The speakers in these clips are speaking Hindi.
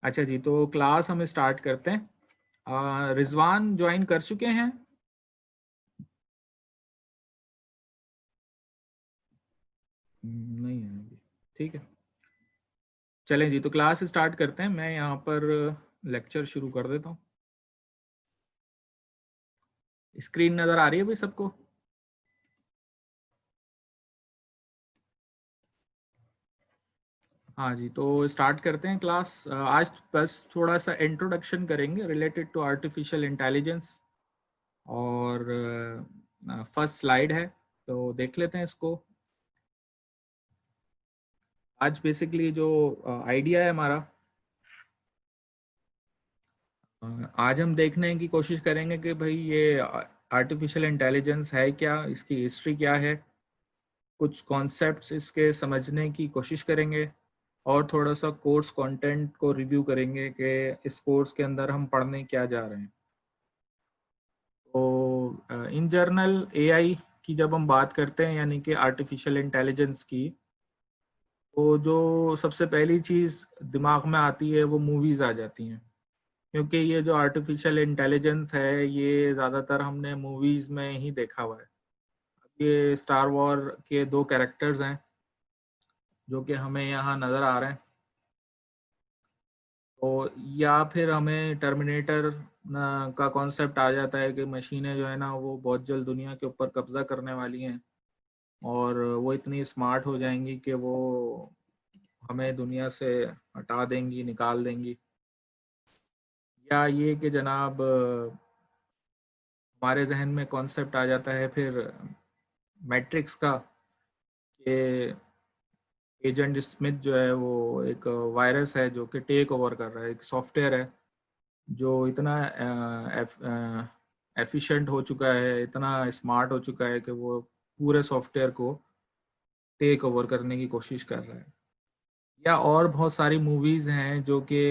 अच्छा जी, तो क्लास हम स्टार्ट करते हैं। रिजवान ज्वाइन कर चुके हैं? नहीं है अभी। ठीक है, चलें जी, तो क्लास स्टार्ट करते हैं। मैं यहाँ पर लेक्चर शुरू कर देता हूँ। स्क्रीन नज़र आ रही है भाई सबको? हाँ जी, तो स्टार्ट करते हैं क्लास। आज बस थोड़ा सा इंट्रोडक्शन करेंगे रिलेटेड टू आर्टिफिशियल इंटेलिजेंस। और फर्स्ट स्लाइड है, तो देख लेते हैं इसको। आज बेसिकली जो आइडिया है हमारा, आज हम देखने की कोशिश करेंगे कि भाई ये आर्टिफिशियल इंटेलिजेंस है क्या, इसकी हिस्ट्री क्या है, कुछ कॉन्सेप्ट्स इसके समझने की कोशिश करेंगे, और थोड़ा सा कोर्स कंटेंट को रिव्यू करेंगे कि इस कोर्स के अंदर हम पढ़ने क्या जा रहे हैं। तो इन जनरल एआई की जब हम बात करते हैं, यानी कि आर्टिफिशियल इंटेलिजेंस की, तो जो सबसे पहली चीज़ दिमाग में आती है वो मूवीज़ आ जाती हैं। क्योंकि ये जो आर्टिफिशियल इंटेलिजेंस है ये ज़्यादातर हमने मूवीज़ में ही देखा हुआ है। ये स्टार वॉर के दो कैरेक्टर्स हैं जो कि हमें यहाँ नज़र आ रहे हैं। तो या फिर हमें टर्मिनेटर का कॉन्सेप्ट आ जाता है कि मशीनें जो है ना वो बहुत जल्द दुनिया के ऊपर कब्जा करने वाली हैं, और वो इतनी स्मार्ट हो जाएंगी कि वो हमें दुनिया से हटा देंगी, निकाल देंगी। या ये कि जनाब हमारे जहन में कॉन्सेप्ट आ जाता है फिर मैट्रिक्स का, कि एजेंट स्मिथ जो है वो एक वायरस है जो कि टेक ओवर कर रहा है, एक सॉफ्टवेयर है जो इतना एफिशिएंट हो चुका है, इतना स्मार्ट हो चुका है कि वो पूरे सॉफ्टवेयर को टेक ओवर करने की कोशिश कर रहा है। या और बहुत सारी मूवीज़ हैं जो कि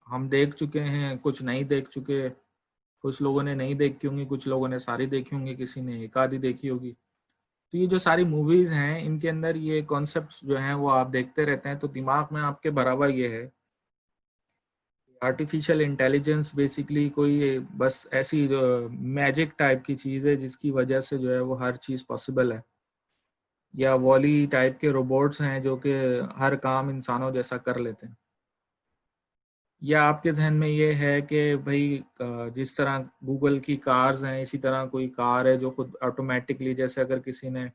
हम देख चुके हैं, कुछ नहीं देख चुके। कुछ लोगों ने नहीं देखी होंगी, कुछ लोगों ने सारी देखी होंगी, किसी ने एक आधी देखी होगी। तो ये जो सारी मूवीज़ हैं इनके अंदर ये कॉन्सेप्ट्स जो हैं वो आप देखते रहते हैं, तो दिमाग में आपके बराबर ये है, आर्टिफिशियल इंटेलिजेंस बेसिकली कोई बस ऐसी मैजिक टाइप की चीज़ है जिसकी वजह से जो है वो हर चीज़ पॉसिबल है। या वॉली टाइप के रोबोट्स हैं जो कि हर काम इंसानों जैसा कर लेते हैं। या आपके जहन में ये है कि भाई जिस तरह गूगल की कार्स हैं, इसी तरह कोई कार है जो खुद ऑटोमेटिकली, जैसे अगर किसी ने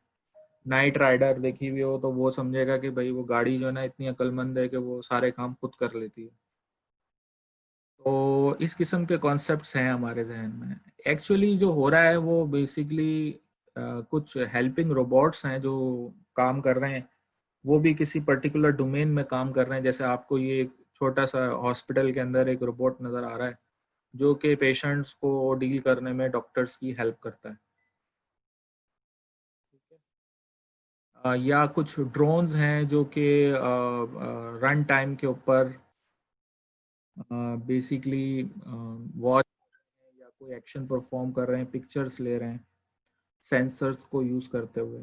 नाइट राइडर देखी हुई हो तो वो समझेगा कि भाई वो गाड़ी जो है ना इतनी अक्लमंद है कि वो सारे काम खुद कर लेती है। तो इस किस्म के कॉन्सेप्ट्स हैं हमारे जहन में। एक्चुअली जो हो रहा है वो बेसिकली कुछ हेल्पिंग रोबोट्स हैं जो काम कर रहे हैं, वो भी किसी पर्टिकुलर डोमेन में काम कर रहे हैं। जैसे आपको ये एक छोटा सा हॉस्पिटल के अंदर एक रोबोट नज़र आ रहा है जो कि पेशेंट्स को डील करने में डॉक्टर्स की हेल्प करता है। या कुछ ड्रोन्स हैं जो कि रन टाइम के ऊपर बेसिकली वॉच या कोई एक्शन परफॉर्म कर रहे हैं, पिक्चर्स ले रहे हैं सेंसर्स को यूज़ करते हुए।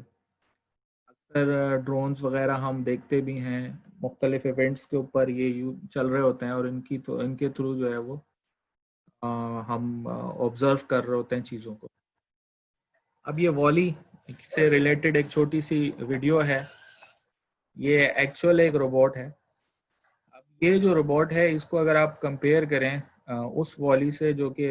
अक्सर ड्रोन्स वगैरह हम देखते भी हैं, मुख्तलिफ इवेंट्स के ऊपर ये चल रहे होते हैं, और इनके थ्रू जो है वो हम ऑब्जर्व कर रहे होते हैं चीज़ों को। अब ये वॉली से रिलेटेड एक छोटी सी वीडियो है। ये एक्चुअल एक रोबोट है। अब ये जो रोबोट है इसको अगर आप कंपेयर करें उस वॉली से जो कि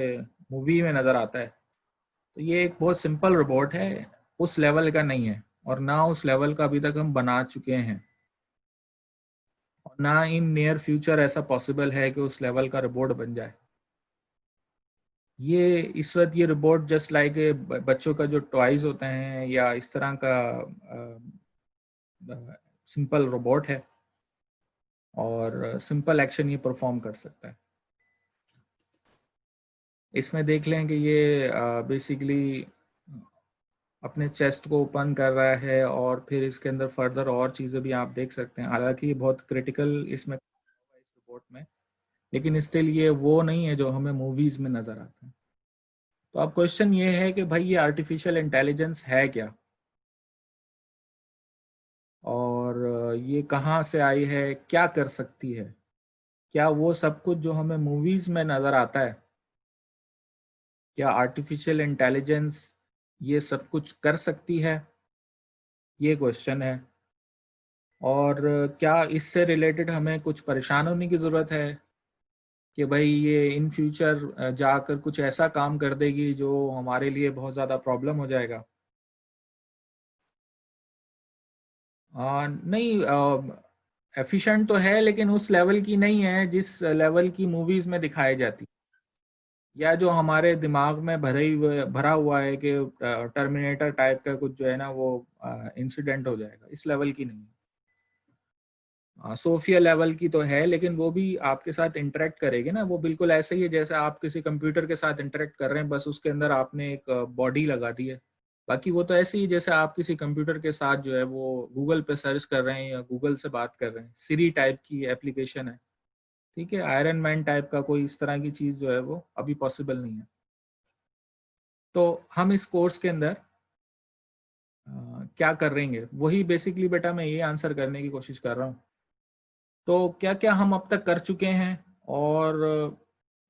मूवी में नज़र आता है, तो ये एक बहुत सिंपल रोबोट है, उस लेवल का नहीं है, और ना उस लेवल का अभी तक हम बना चुके हैं, और ना इन नियर फ्यूचर ऐसा पॉसिबल है कि उस लेवल का रोबोट बन जाए। ये इस वक्त ये रोबोट जस्ट लाइक बच्चों का जो टॉयज होते हैं या इस तरह का सिंपल रोबोट है, और सिंपल एक्शन ये परफॉर्म कर सकता है। इसमें देख लें कि ये बेसिकली अपने चेस्ट को ओपन कर रहा है, और फिर इसके अंदर फर्दर और चीज़ें भी आप देख सकते हैं। हालांकि ये बहुत क्रिटिकल इसमें इस रिपोर्ट में, लेकिन स्टिल ये वो नहीं है जो हमें मूवीज़ में नज़र आता है। तो अब क्वेश्चन ये है कि भाई ये आर्टिफिशियल इंटेलिजेंस है क्या, और ये कहाँ से आई है, क्या कर सकती है। क्या वो सब कुछ जो हमें मूवीज में नजर आता है, क्या आर्टिफिशियल इंटेलिजेंस ये सब कुछ कर सकती है? ये क्वेश्चन है। और क्या इससे रिलेटेड हमें कुछ परेशान होने की ज़रूरत है कि भाई ये इन फ्यूचर जाकर कुछ ऐसा काम कर देगी जो हमारे लिए बहुत ज़्यादा प्रॉब्लम हो जाएगा? नहीं, एफिशिएंट तो है लेकिन उस लेवल की नहीं है जिस लेवल की मूवीज़ में दिखाई जाती, या जो हमारे दिमाग में भरा हुआ है कि टर्मिनेटर टाइप का कुछ जो है ना वो इंसिडेंट हो जाएगा, इस लेवल की नहीं है। सोफिया लेवल की तो है, लेकिन वो भी आपके साथ इंटरेक्ट करेगी ना, वो बिल्कुल ऐसे ही है जैसे आप किसी कंप्यूटर के साथ इंटरेक्ट कर रहे हैं, बस उसके अंदर आपने एक बॉडी लगा दी है। बाकी वो तो ऐसे ही जैसे आप किसी कंप्यूटर के साथ जो है वो गूगल पे सर्च कर रहे हैं या गूगल से बात कर रहे हैं, सिरी टाइप की एप्लीकेशन है। ठीक है, आयरन मैन टाइप का कोई इस तरह की चीज़ जो है वो अभी पॉसिबल नहीं है। तो हम इस कोर्स के अंदर क्या कर रहेंगे, वही बेसिकली बेटा मैं ये आंसर करने की कोशिश कर रहा हूँ। तो क्या क्या हम अब तक कर चुके हैं, और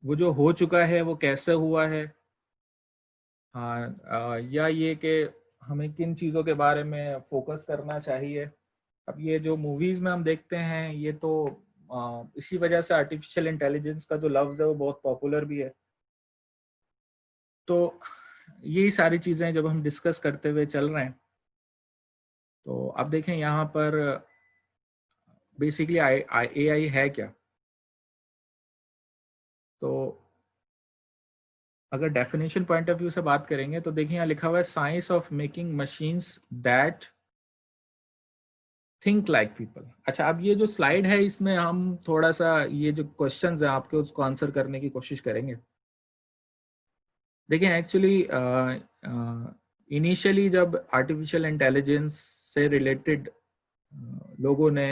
वो जो हो चुका है वो कैसे हुआ है, या ये कि हमें किन चीज़ों के बारे में फोकस करना चाहिए। अब ये जो मूवीज़ में हम देखते हैं ये तो इसी वजह से आर्टिफिशियल इंटेलिजेंस का जो लफ्ज़ है वो बहुत पॉपुलर भी है। तो यही सारी चीज़ें जब हम डिस्कस करते हुए चल रहे हैं, तो अब देखें यहाँ पर बेसिकली AI है क्या। तो अगर डेफिनेशन पॉइंट ऑफ व्यू से बात करेंगे तो देखिए यहाँ लिखा हुआ है science of making machines that think like people. अच्छा, अब ये जो स्लाइड है इसमें हम थोड़ा सा ये जो क्वेश्चंस हैं आपके उसको आंसर करने की कोशिश करेंगे। देखिए एक्चुअली इनिशियली जब आर्टिफिशियल इंटेलिजेंस से रिलेटेड लोगों ने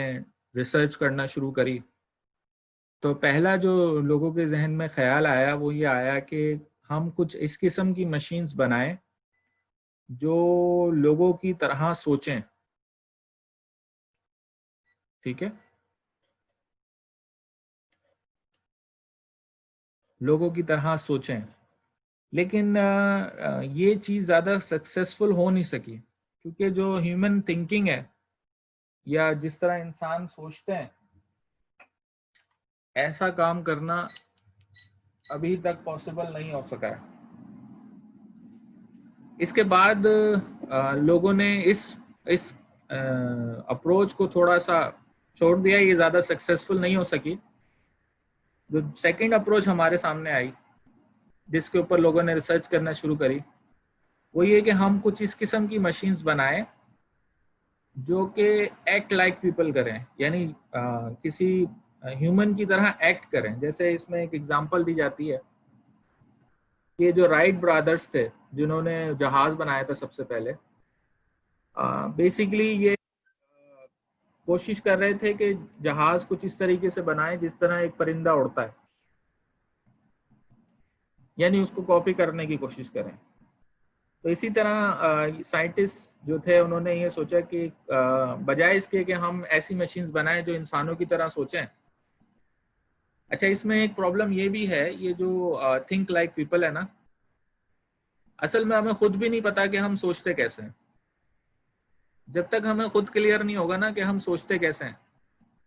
रिसर्च करना शुरू करी, तो पहला जो लोगों के जहन में ख्याल आया वो ये आया कि हम कुछ इस किस्म की मशीन्स बनाएं जो लोगों की तरह सोचें। ठीक है, लोगों की तरह सोचें, लेकिन ये चीज़ ज़्यादा सक्सेसफुल हो नहीं सकी, क्योंकि जो ह्यूमन थिंकिंग है या जिस तरह इंसान सोचते हैं, ऐसा काम करना अभी तक पॉसिबल नहीं हो सका है। इसके बाद लोगों ने इस अप्रोच को थोड़ा सा छोड़ दिया, ये ज़्यादा सक्सेसफुल नहीं हो सकी। जो सेकंड अप्रोच हमारे सामने आई, जिसके ऊपर लोगों ने रिसर्च करना शुरू करी, वो ये कि हम कुछ इस किस्म की मशीन्स बनाएं जो कि एक्ट लाइक पीपल करें, यानी किसी ह्यूमन की तरह एक्ट करें। जैसे इसमें एक एग्जांपल दी जाती है कि जो राइट ब्रदर्स थे जिन्होंने जहाज बनाया था सबसे पहले, बेसिकली ये कोशिश कर रहे थे कि जहाज कुछ इस तरीके से बनाए जिस तरह एक परिंदा उड़ता है, यानी उसको कॉपी करने की कोशिश करें। तो इसी तरह साइंटिस्ट जो थे उन्होंने ये सोचा कि बजाय इसके कि हम ऐसी मशीन्स बनाएं जो इंसानों की तरह सोचें। अच्छा, इसमें एक प्रॉब्लम ये भी है, ये जो थिंक लाइक पीपल है ना, असल में हमें खुद भी नहीं पता कि हम सोचते कैसे हैं। जब तक हमें खुद क्लियर नहीं होगा ना कि हम सोचते कैसे हैं,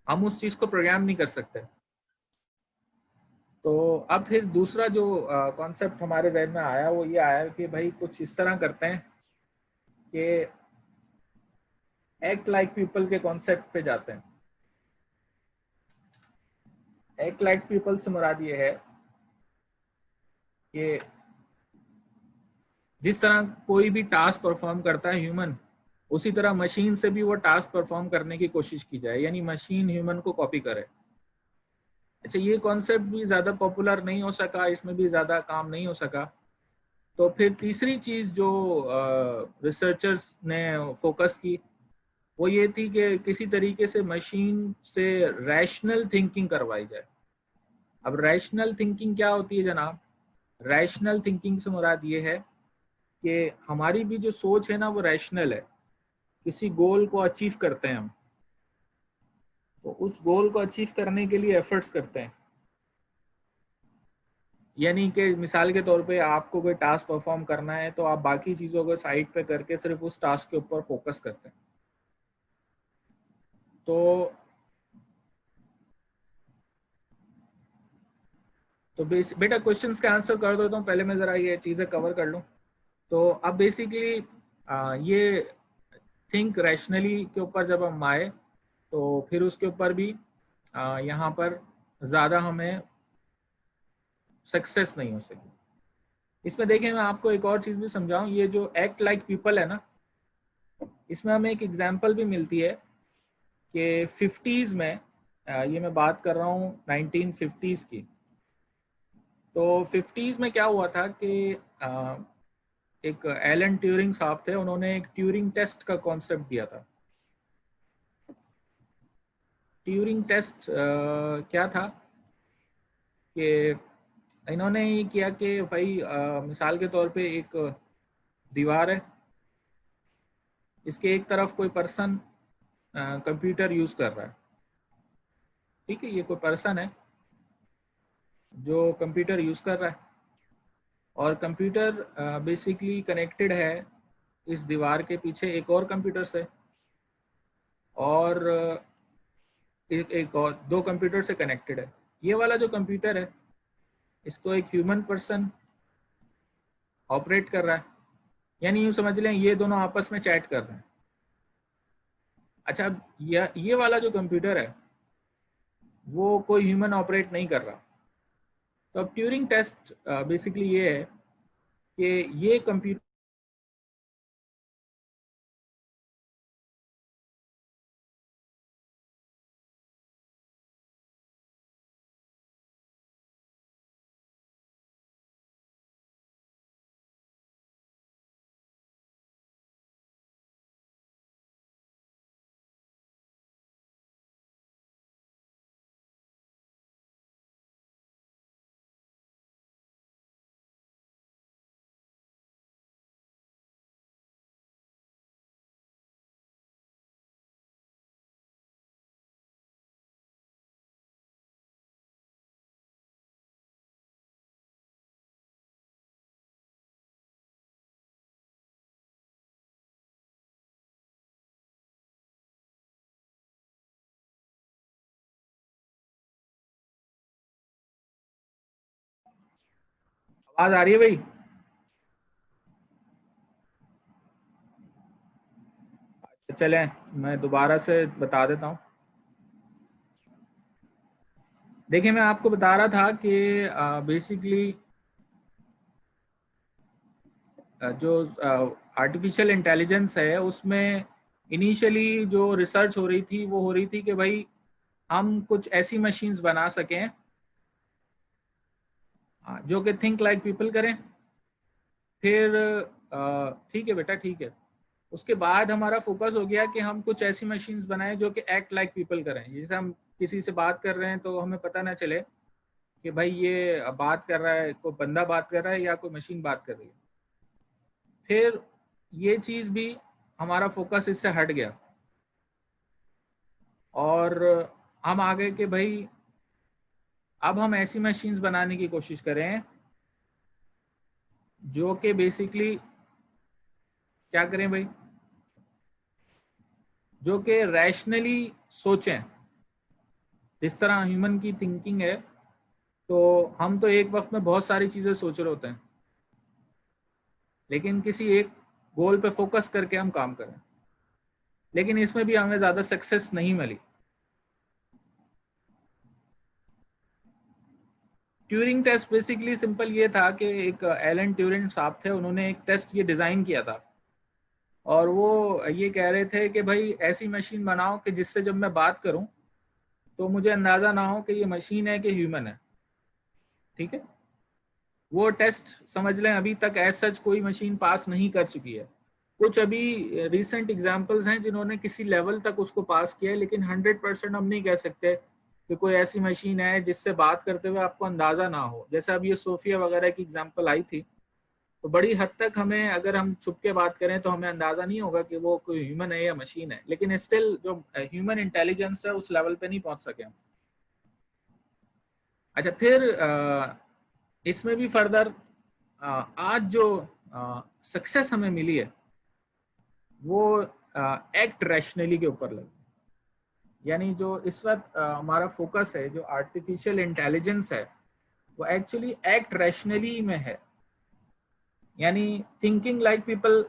हम उस चीज़ को प्रोग्राम नहीं कर सकते। तो अब फिर दूसरा जो कॉन्सेप्ट हमारे जहन में आया वो ये आया कि भाई कुछ इस तरह करते हैं कि एक्ट लाइक पीपल के कॉन्सेप्ट पे जाते हैं। एक्ट लाइक पीपल से मुराद ये है कि जिस तरह कोई भी टास्क परफॉर्म करता है ह्यूमन, उसी तरह मशीन से भी वो टास्क परफॉर्म करने की कोशिश की जाए, यानी मशीन ह्यूमन को कॉपी करे। अच्छा, ये कॉन्सेप्ट भी ज़्यादा पॉपुलर नहीं हो सका, इसमें भी ज़्यादा काम नहीं हो सका। तो फिर तीसरी चीज़ जो रिसर्चर्स ने फोकस की वो ये थी कि किसी तरीके से मशीन से रैशनल थिंकिंग करवाई जाए। अब रैशनल थिंकिंग क्या होती है जनाब? रैशनल थिंकिंग से मुराद ये है कि हमारी भी जो सोच है ना वो रैशनल है। किसी गोल को अचीव करते हैं हम, तो उस गोल को अचीव करने के लिए एफर्ट्स करते हैं। यानी कि मिसाल के तौर पे आपको कोई टास्क परफॉर्म करना है तो आप बाकी चीज़ों को साइड पे करके सिर्फ उस टास्क के ऊपर फोकस करते हैं। तो बेटा क्वेश्चंस के आंसर कर देता हूँ, पहले मैं ज़रा ये चीज़ें कवर कर लूँ। तो अब बेसिकली ये थिंक रैशनली के ऊपर जब हम आए तो फिर उसके ऊपर भी यहाँ पर ज़्यादा हमें सक्सेस नहीं हो सकी। इसमें देखें मैं आपको एक और चीज़ भी समझाऊं, ये जो एक्ट लाइक पीपल है ना, इसमें हमें एक एग्जांपल भी मिलती है कि 50s में, ये मैं बात कर रहा हूँ 1950s की। तो 50s में क्या हुआ था कि एक एलन ट्यूरिंग साहब थे, उन्होंने एक ट्यूरिंग टेस्ट का कॉन्सेप्ट दिया था। ट्यूरिंग टेस्ट क्या था कि इन्होंने ये किया कि भाई मिसाल के तौर पे एक दीवार है, इसके एक तरफ कोई पर्सन कंप्यूटर यूज कर रहा है, ठीक है, ये कोई पर्सन है जो कंप्यूटर यूज कर रहा है और कंप्यूटर बेसिकली कनेक्टेड है इस दीवार के पीछे एक और कंप्यूटर से, और एक और दो कंप्यूटर से कनेक्टेड है। ये वाला जो कंप्यूटर है इसको एक ह्यूमन पर्सन ऑपरेट कर रहा है, यानी यूँ समझ लें ये दोनों आपस में चैट कर रहे हैं। अच्छा, अब ये वाला जो कंप्यूटर है वो कोई ह्यूमन ऑपरेट नहीं कर रहा। तो अब ट्यूरिंग टेस्ट बेसिकली ये है कि ये कंप्यूटर आवाज आ रही है भाई? चलें मैं दोबारा से बता देता हूँ। देखिए मैं आपको बता रहा था कि बेसिकली जो आर्टिफिशियल इंटेलिजेंस है उसमें इनिशियली जो रिसर्च हो रही थी वो हो रही थी कि भाई हम कुछ ऐसी मशीन्स बना सकें जो कि थिंक लाइक पीपल करें। फिर ठीक है बेटा, ठीक है, उसके बाद हमारा फोकस हो गया कि हम कुछ ऐसी मशीन्स बनाएं जो कि एक्ट लाइक पीपल करें। जैसे हम किसी से बात कर रहे हैं तो हमें पता ना चले कि भाई ये बात कर रहा है, कोई बंदा बात कर रहा है या कोई मशीन बात कर रही है। फिर ये चीज़ भी हमारा फोकस इससे हट गया और हम आ गए कि भाई अब हम ऐसी मशीन्स बनाने की कोशिश करें जो कि बेसिकली क्या करें भाई, जो कि रैशनली सोचें। जिस तरह ह्यूमन की थिंकिंग है तो हम तो एक वक्त में बहुत सारी चीज़ें सोच रहे होते हैं, लेकिन किसी एक गोल पे फोकस करके हम काम करें, लेकिन इसमें भी हमें ज़्यादा सक्सेस नहीं मिली। ट्यूरिंग टेस्ट बेसिकली सिंपल ये था कि एक एलन ट्यूरिंग साहब थे, उन्होंने एक टेस्ट ये डिज़ाइन किया था और वो ये कह रहे थे कि भाई ऐसी मशीन बनाओ कि जिससे जब मैं बात करूं तो मुझे अंदाज़ा ना हो कि ये मशीन है कि ह्यूमन है, ठीक है। वो टेस्ट समझ लें अभी तक एज सच कोई मशीन पास नहीं कर चुकी है। कुछ अभी रिसेंट एग्जांपल्स हैं जिन्होंने किसी लेवल तक उसको पास किया है, लेकिन 100% हम नहीं कह सकते कि कोई ऐसी मशीन है जिससे बात करते हुए आपको अंदाज़ा ना हो। जैसे अब ये सोफिया वगैरह की एग्जांपल आई थी, तो बड़ी हद तक हमें, अगर हम छुप के बात करें तो हमें अंदाज़ा नहीं होगा कि वो कोई ह्यूमन है या मशीन है, लेकिन स्टिल जो ह्यूमन इंटेलिजेंस है उस लेवल पे नहीं पहुंच सके हम। अच्छा, फिर इसमें भी फर्दर आज जो सक्सेस हमें मिली है वो एक्ट रैशनली के ऊपर लगी। यानी जो इस वक्त हमारा फोकस है, जो आर्टिफिशियल इंटेलिजेंस है, वो एक्चुअली एक्ट रैशनली में है। यानी थिंकिंग लाइक पीपल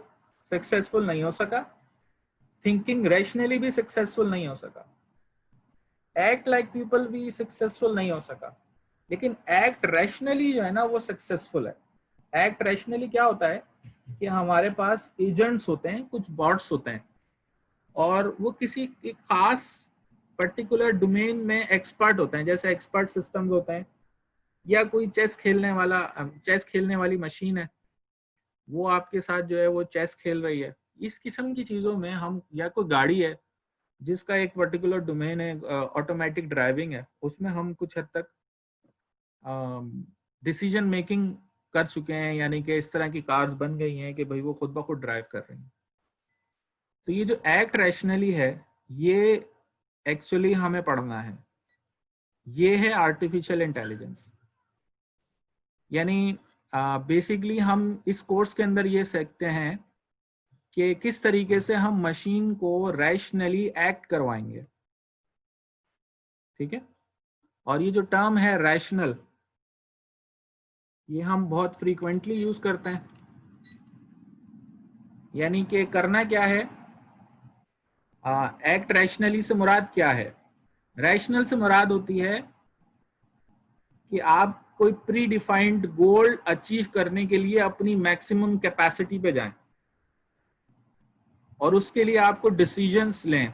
सक्सेसफुल नहीं हो सका, थिंकिंग रैशनली भी सक्सेसफुल नहीं हो सका, एक्ट लाइक पीपल भी सक्सेसफुल नहीं हो सका, लेकिन एक्ट रैशनली जो है ना वो सक्सेसफुल है। एक्ट रैशनली क्या होता है कि हमारे पास एजेंट्स होते हैं, कुछ बॉट्स होते हैं, और वो किसी एक खास पर्टिकुलर डोमेन में एक्सपर्ट होते हैं, जैसे एक्सपर्ट सिस्टम्स होते हैं, या कोई चेस खेलने वाली मशीन है, वो आपके साथ जो है वो चेस खेल रही है। इस किस्म की चीज़ों में हम, या कोई गाड़ी है जिसका एक पर्टिकुलर डोमेन है, ऑटोमेटिक ड्राइविंग है, उसमें हम कुछ हद तक डिसीजन मेकिंग कर चुके हैं, यानी कि इस तरह की कार्स बन गई हैं कि भाई वो खुद ब खुद ड्राइव कर रही हैं। तो ये जो एक्ट रैशनली है, ये एक्चुअली हमें पढ़ना है। ये है आर्टिफिशियल इंटेलिजेंस। यानी बेसिकली हम इस कोर्स के अंदर ये सीखते हैं कि किस तरीके से हम मशीन को रैशनली एक्ट करवाएंगे। ठीक है। और ये जो टर्म है रैशनल, ये हम बहुत फ्रीक्वेंटली यूज करते हैं। यानी कि करना क्या है, एक्ट रैशनली से मुराद क्या है? रैशनल से मुराद होती है कि आप कोई प्री डिफाइंड गोल अचीव करने के लिए अपनी मैक्सिमम कैपेसिटी पे जाएं, और उसके लिए आपको डिसीजंस लें।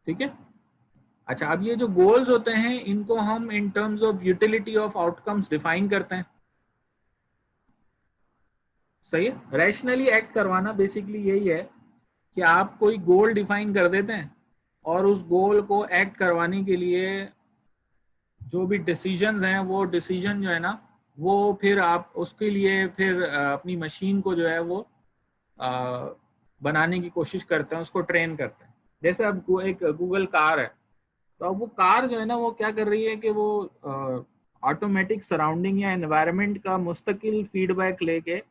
ठीक है। अच्छा, अब ये जो गोल्स होते हैं, इनको हम in terms of utility of outcomes define करते हैं। सही है। रैशनली एक्ट करवाना बेसिकली यही है कि आप कोई गोल डिफाइन कर देते हैं, और उस गोल को एक्ट करवाने के लिए जो भी डिसीजंस हैं, वो डिसीजन जो है ना, वो फिर आप उसके लिए फिर अपनी मशीन को जो है वो बनाने की कोशिश करते हैं, उसको ट्रेन करते हैं। जैसे अब एक गूगल कार है, तो अब वो कार जो है ना वो क्या कर रही है कि वो ऑटोमेटिक सराउंडिंग या एनवायरनमेंट का मुस्तकिल फीडबैक लेके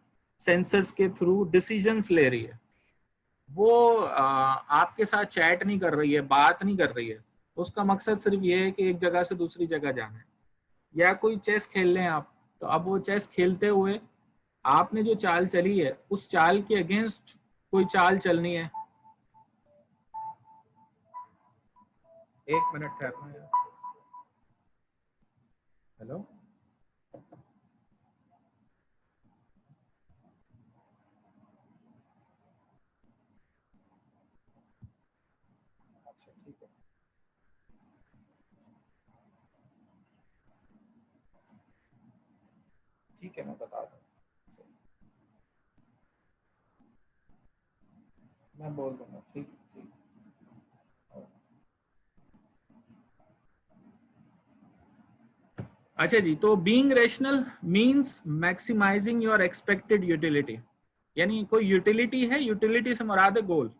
सेंसर्स के थ्रू डिसीजंस ले रही है। वो आपके साथ चैट नहीं कर रही है, बात नहीं कर रही है। उसका मकसद सिर्फ ये है कि एक जगह से दूसरी जगह जाना है। या कोई चेस खेल लें आप, तो अब वो चेस खेलते हुए आपने जो चाल चली है, उस चाल के अगेंस्ट कोई चाल चलनी है। एक मिनट ठहरना यार। हेलो। अच्छा ठीक है, ठीक है, मैं बता दूँ, मैं बोल दूंगा। ठीक ठीक। अच्छा जी, तो being rational means maximising your expected utility. यानी कोई यूटिलिटी है, यूटिलिटी से मुराद है गोल,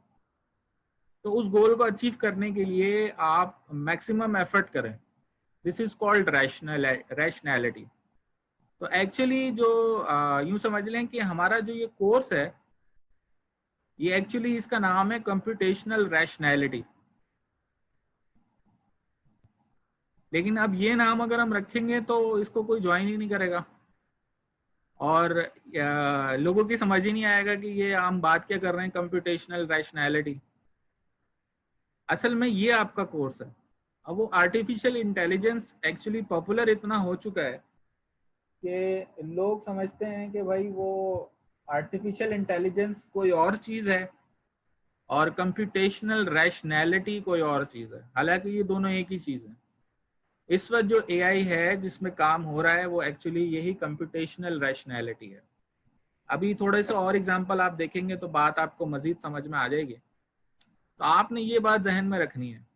तो उस गोल को अचीव करने के लिए आप मैक्सिमम एफर्ट करें। This is called rationality. तो एक्चुअली जो यूं समझ लें कि हमारा जो ये कोर्स है, ये एक्चुअली इसका नाम है कंप्यूटेशनल रैशनैलिटी। लेकिन अब ये नाम अगर हम रखेंगे तो इसको कोई ज्वाइन ही नहीं करेगा, और लोगों की समझ ही नहीं आएगा कि ये हम बात क्या कर रहे हैं, कंप्यूटेशनल रैशनैलिटी। असल में ये आपका कोर्स है। अब वो आर्टिफिशियल इंटेलिजेंस एक्चुअली पॉपुलर इतना हो चुका है कि लोग समझते हैं कि भाई वो आर्टिफिशियल इंटेलिजेंस कोई और चीज़ है और कंप्यूटेशनल रैशनैलिटी कोई और चीज़ है। हालांकि ये दोनों एक ही चीज़ है। इस वक्त जो एआई है जिसमें काम हो रहा है, वो एक्चुअली यही कंप्यूटेशनल रैशनैलिटी है। अभी थोड़े से और एग्जांपल आप देखेंगे तो बात आपको मजीद समझ में आ जाएगी। तो आपने ये बात जहन में रखनी है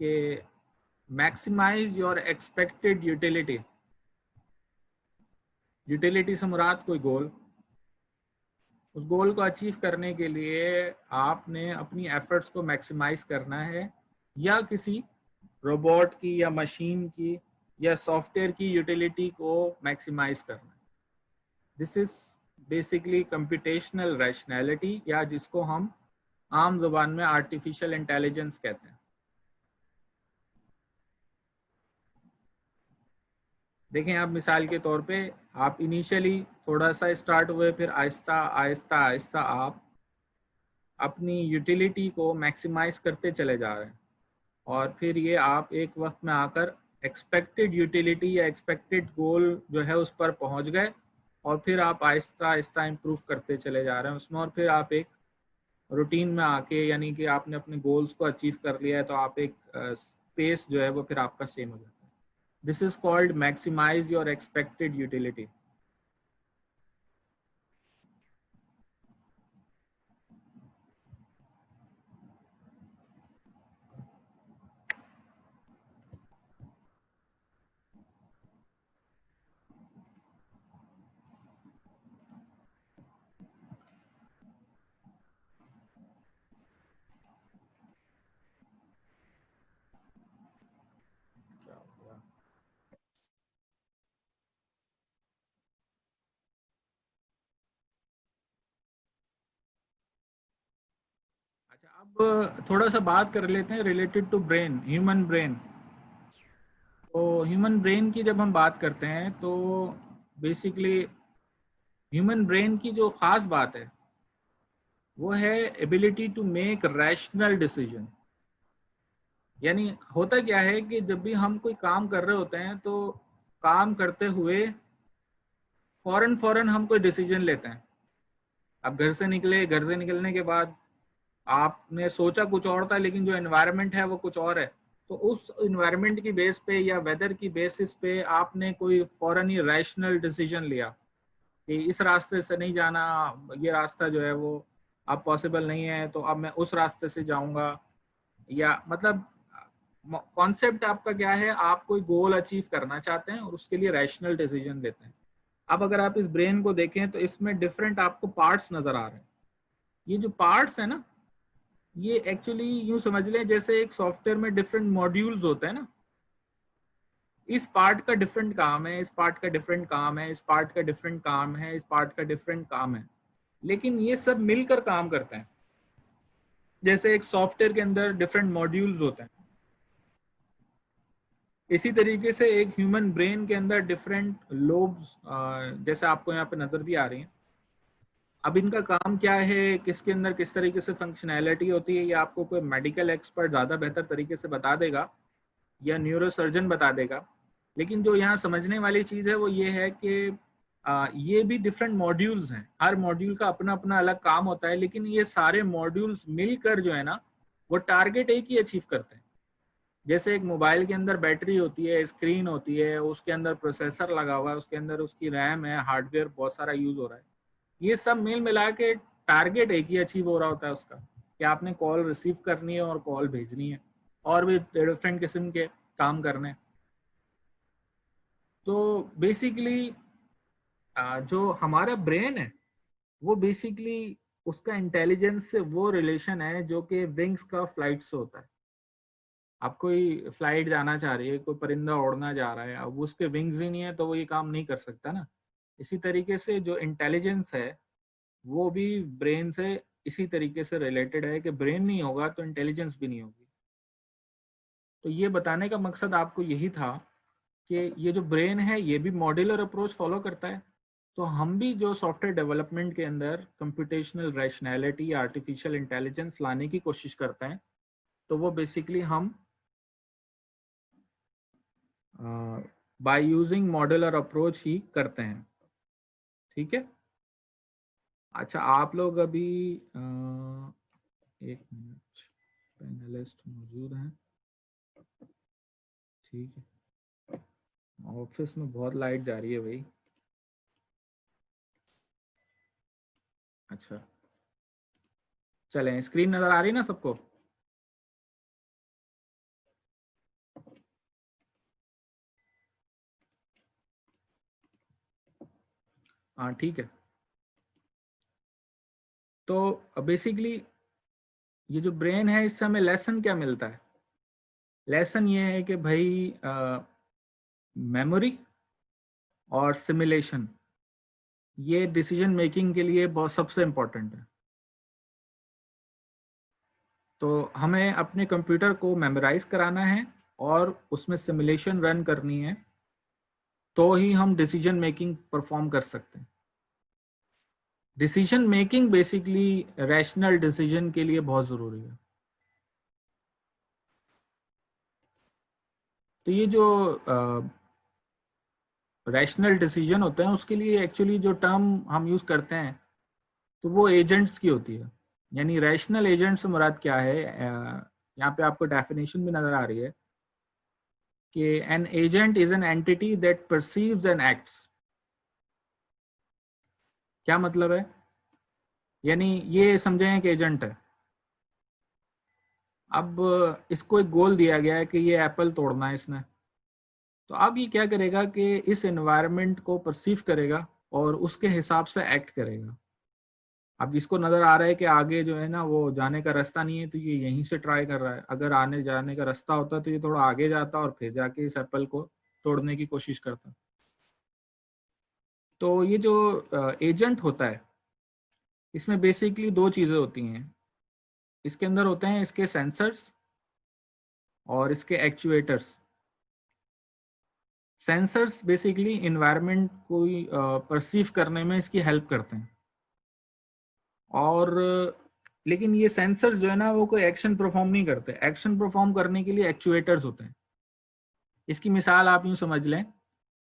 कि maximise your expected utility. Utility से मुराद कोई गोल, उस गोल को अचीव करने के लिए आपने अपनी एफर्ट्स को मैक्सिमाइज करना है, या किसी रोबोट की या मशीन की या सॉफ्टवेयर की यूटिलिटी को मैक्सिमाइज करना। This is basically computational rationality, या जिसको हम आम जुबान में आर्टिफिशियल इंटेलिजेंस कहते हैं। देखें आप मिसाल के तौर पे, आप इनिशियली थोड़ा सा स्टार्ट हुए, फिर आहिस्ता आहिस्ता आहिस्ता आप अपनी यूटिलिटी को मैक्सिमाइज करते चले जा रहे हैं, और फिर ये आप एक वक्त में आकर एक्सपेक्टेड यूटिलिटी या एक्सपेक्टेड गोल जो है उस पर पहुंच गए, और फिर आप आहिस्ता आहिस्ता इम्प्रूव करते चले जा रहे हैं उसमें, और फिर आप एक रूटीन में आके, यानी कि आपने अपने गोल्स को अचीव कर लिया है, तो आप एक पेस जो है वो फिर आपका सेम हो जाता है। This is called maximise your expected utility. अच्छा, अब थोड़ा सा बात कर लेते हैं related to brain, human brain. तो ह्यूमन ब्रेन की जब हम बात करते हैं तो बेसिकली ह्यूमन ब्रेन की जो खास बात है वो है ability to make rational decision. यानी होता क्या है कि जब भी हम कोई काम कर रहे होते हैं तो काम करते हुए फौरन फौरन हम कोई डिसीजन लेते हैं। अब घर से निकले, घर से निकलने के बाद आपने सोचा कुछ और था, लेकिन जो एनवायरनमेंट है वो कुछ और है, तो उस एनवायरनमेंट की बेस पे या वेदर की बेसिस पे आपने कोई फौरन ही रैशनल डिसीजन लिया कि इस रास्ते से नहीं जाना, ये रास्ता जो है वो अब पॉसिबल नहीं है, तो अब मैं उस रास्ते से जाऊंगा। या मतलब कॉन्सेप्ट आपका क्या है, आप कोई गोल अचीव करना चाहते हैं और उसके लिए रैशनल डिसीजन लेते हैं। अब अगर आप इस ब्रेन को देखें तो इसमें डिफरेंट आपको पार्ट्स नजर आ रहे हैं। ये जो पार्ट्स है ना, ये एक्चुअली यूं समझ लें जैसे एक सॉफ्टवेयर में डिफरेंट मॉड्यूल्स होते हैं ना, इस पार्ट का डिफरेंट काम है, इस पार्ट का डिफरेंट काम है, इस पार्ट का डिफरेंट काम है, इस पार्ट का डिफरेंट काम है, लेकिन ये सब मिलकर काम करते हैं। जैसे एक सॉफ्टवेयर के अंदर डिफरेंट मॉड्यूल्स होते हैं, इसी तरीके से एक ह्यूमन ब्रेन के अंदर डिफरेंट लोब्स जैसे आपको यहाँ पे नजर भी आ रही हैं। अब इनका काम क्या है, किसके अंदर किस तरीके से फंक्शनैलिटी होती है, ये आपको कोई मेडिकल एक्सपर्ट ज़्यादा बेहतर तरीके से बता देगा या न्यूरोसर्जन बता देगा। लेकिन जो यहाँ समझने वाली चीज़ है वो ये है कि ये भी डिफरेंट मॉड्यूल्स हैं, हर मॉड्यूल का अपना अपना अलग काम होता है, लेकिन ये सारे मॉड्यूल्स मिलकर जो है ना वो टारगेट एक ही अचीव करते हैं। जैसे एक मोबाइल के अंदर बैटरी होती है, स्क्रीन होती है, उसके अंदर प्रोसेसर लगा हुआ है, उसके अंदर उसकी रैम है, हार्डवेयर बहुत सारा यूज हो रहा है, ये सब मिल मिला के टारगेट एक ही अचीव हो रहा होता है उसका, कि आपने कॉल रिसीव करनी है और कॉल भेजनी है, और भी डिफरेंट किस्म के काम करने। तो बेसिकली जो हमारा ब्रेन है वो बेसिकली उसका इंटेलिजेंस से वो रिलेशन है जो कि विंग्स का फ्लाइट से होता है। आप कोई फ्लाइट जाना चाह रही है, कोई परिंदा उड़ना जा रहा है, अब उसके विंग्स ही नहीं है तो वो ये काम नहीं कर सकता ना। इसी तरीके से जो इंटेलिजेंस है वो भी ब्रेन से इसी तरीके से रिलेटेड है कि ब्रेन नहीं होगा तो इंटेलिजेंस भी नहीं होगी। तो ये बताने का मकसद आपको यही था कि ये जो ब्रेन है ये भी मॉड्यूलर अप्रोच फॉलो करता है। तो हम भी जो सॉफ्टवेयर डेवलपमेंट के अंदर कंप्यूटेशनल रैशनैलिटी या आर्टिफिशियल इंटेलिजेंस लाने की कोशिश करते हैं, तो वो बेसिकली हम बाय यूजिंग मॉड्यूलर अप्रोच ही करते हैं। ठीक है। अच्छा, आप लोग अभी एक मिनट, पैनलिस्ट मौजूद हैं? ठीक है। ऑफिस में बहुत लाइट जा रही है भाई। अच्छा, चलें, स्क्रीन नजर आ रही है ना सबको? हाँ ठीक है। तो बेसिकली ये जो ब्रेन है इससे हमें लेसन क्या मिलता है? लेसन ये है कि भाई मेमोरी और सिमुलेशन, ये डिसीजन मेकिंग के लिए बहुत सबसे इम्पोर्टेंट है। तो हमें अपने कंप्यूटर को मेमोराइज कराना है और उसमें सिमुलेशन रन करनी है, तो ही हम डिसीजन मेकिंग परफॉर्म कर सकते हैं। Decision making basically rational decision के लिए बहुत ज़रूरी है। तो ये जो रैशनल डिसीजन होते हैं उसके लिए एक्चुअली जो टर्म हम यूज़ करते हैं तो वो एजेंट्स की होती है। यानी रैशनल एजेंट से मुराद क्या है, यहाँ पे आपको डेफिनेशन भी नज़र आ रही है कि an agent is an entity that perceives and acts. क्या मतलब है? यानी ये समझें एक एजेंट है। अब इसको एक गोल दिया गया है कि ये एप्पल तोड़ना है इसने, तो अब ये क्या करेगा कि इस एनवायरनमेंट को परसीव करेगा और उसके हिसाब से एक्ट करेगा। अब इसको नजर आ रहा है कि आगे जो है ना वो जाने का रास्ता नहीं है, तो ये यहीं से ट्राई कर रहा है। अगर आने जाने का रास्ता होता तो ये थोड़ा आगे जाता और फिर जाके इस एप्पल को तोड़ने की कोशिश करता। तो ये जो एजेंट होता है इसमें बेसिकली दो चीजें होती हैं। इसके अंदर होते हैं इसके सेंसर्स और इसके एक्चुएटर्स। सेंसर्स बेसिकली इन्वायरमेंट को परसीव करने में इसकी हेल्प करते हैं, और लेकिन ये सेंसर्स जो है ना वो कोई एक्शन परफॉर्म नहीं करते। एक्शन परफॉर्म करने के लिए एक्चुएटर्स होते हैं। इसकी मिसाल आप यूं समझ लें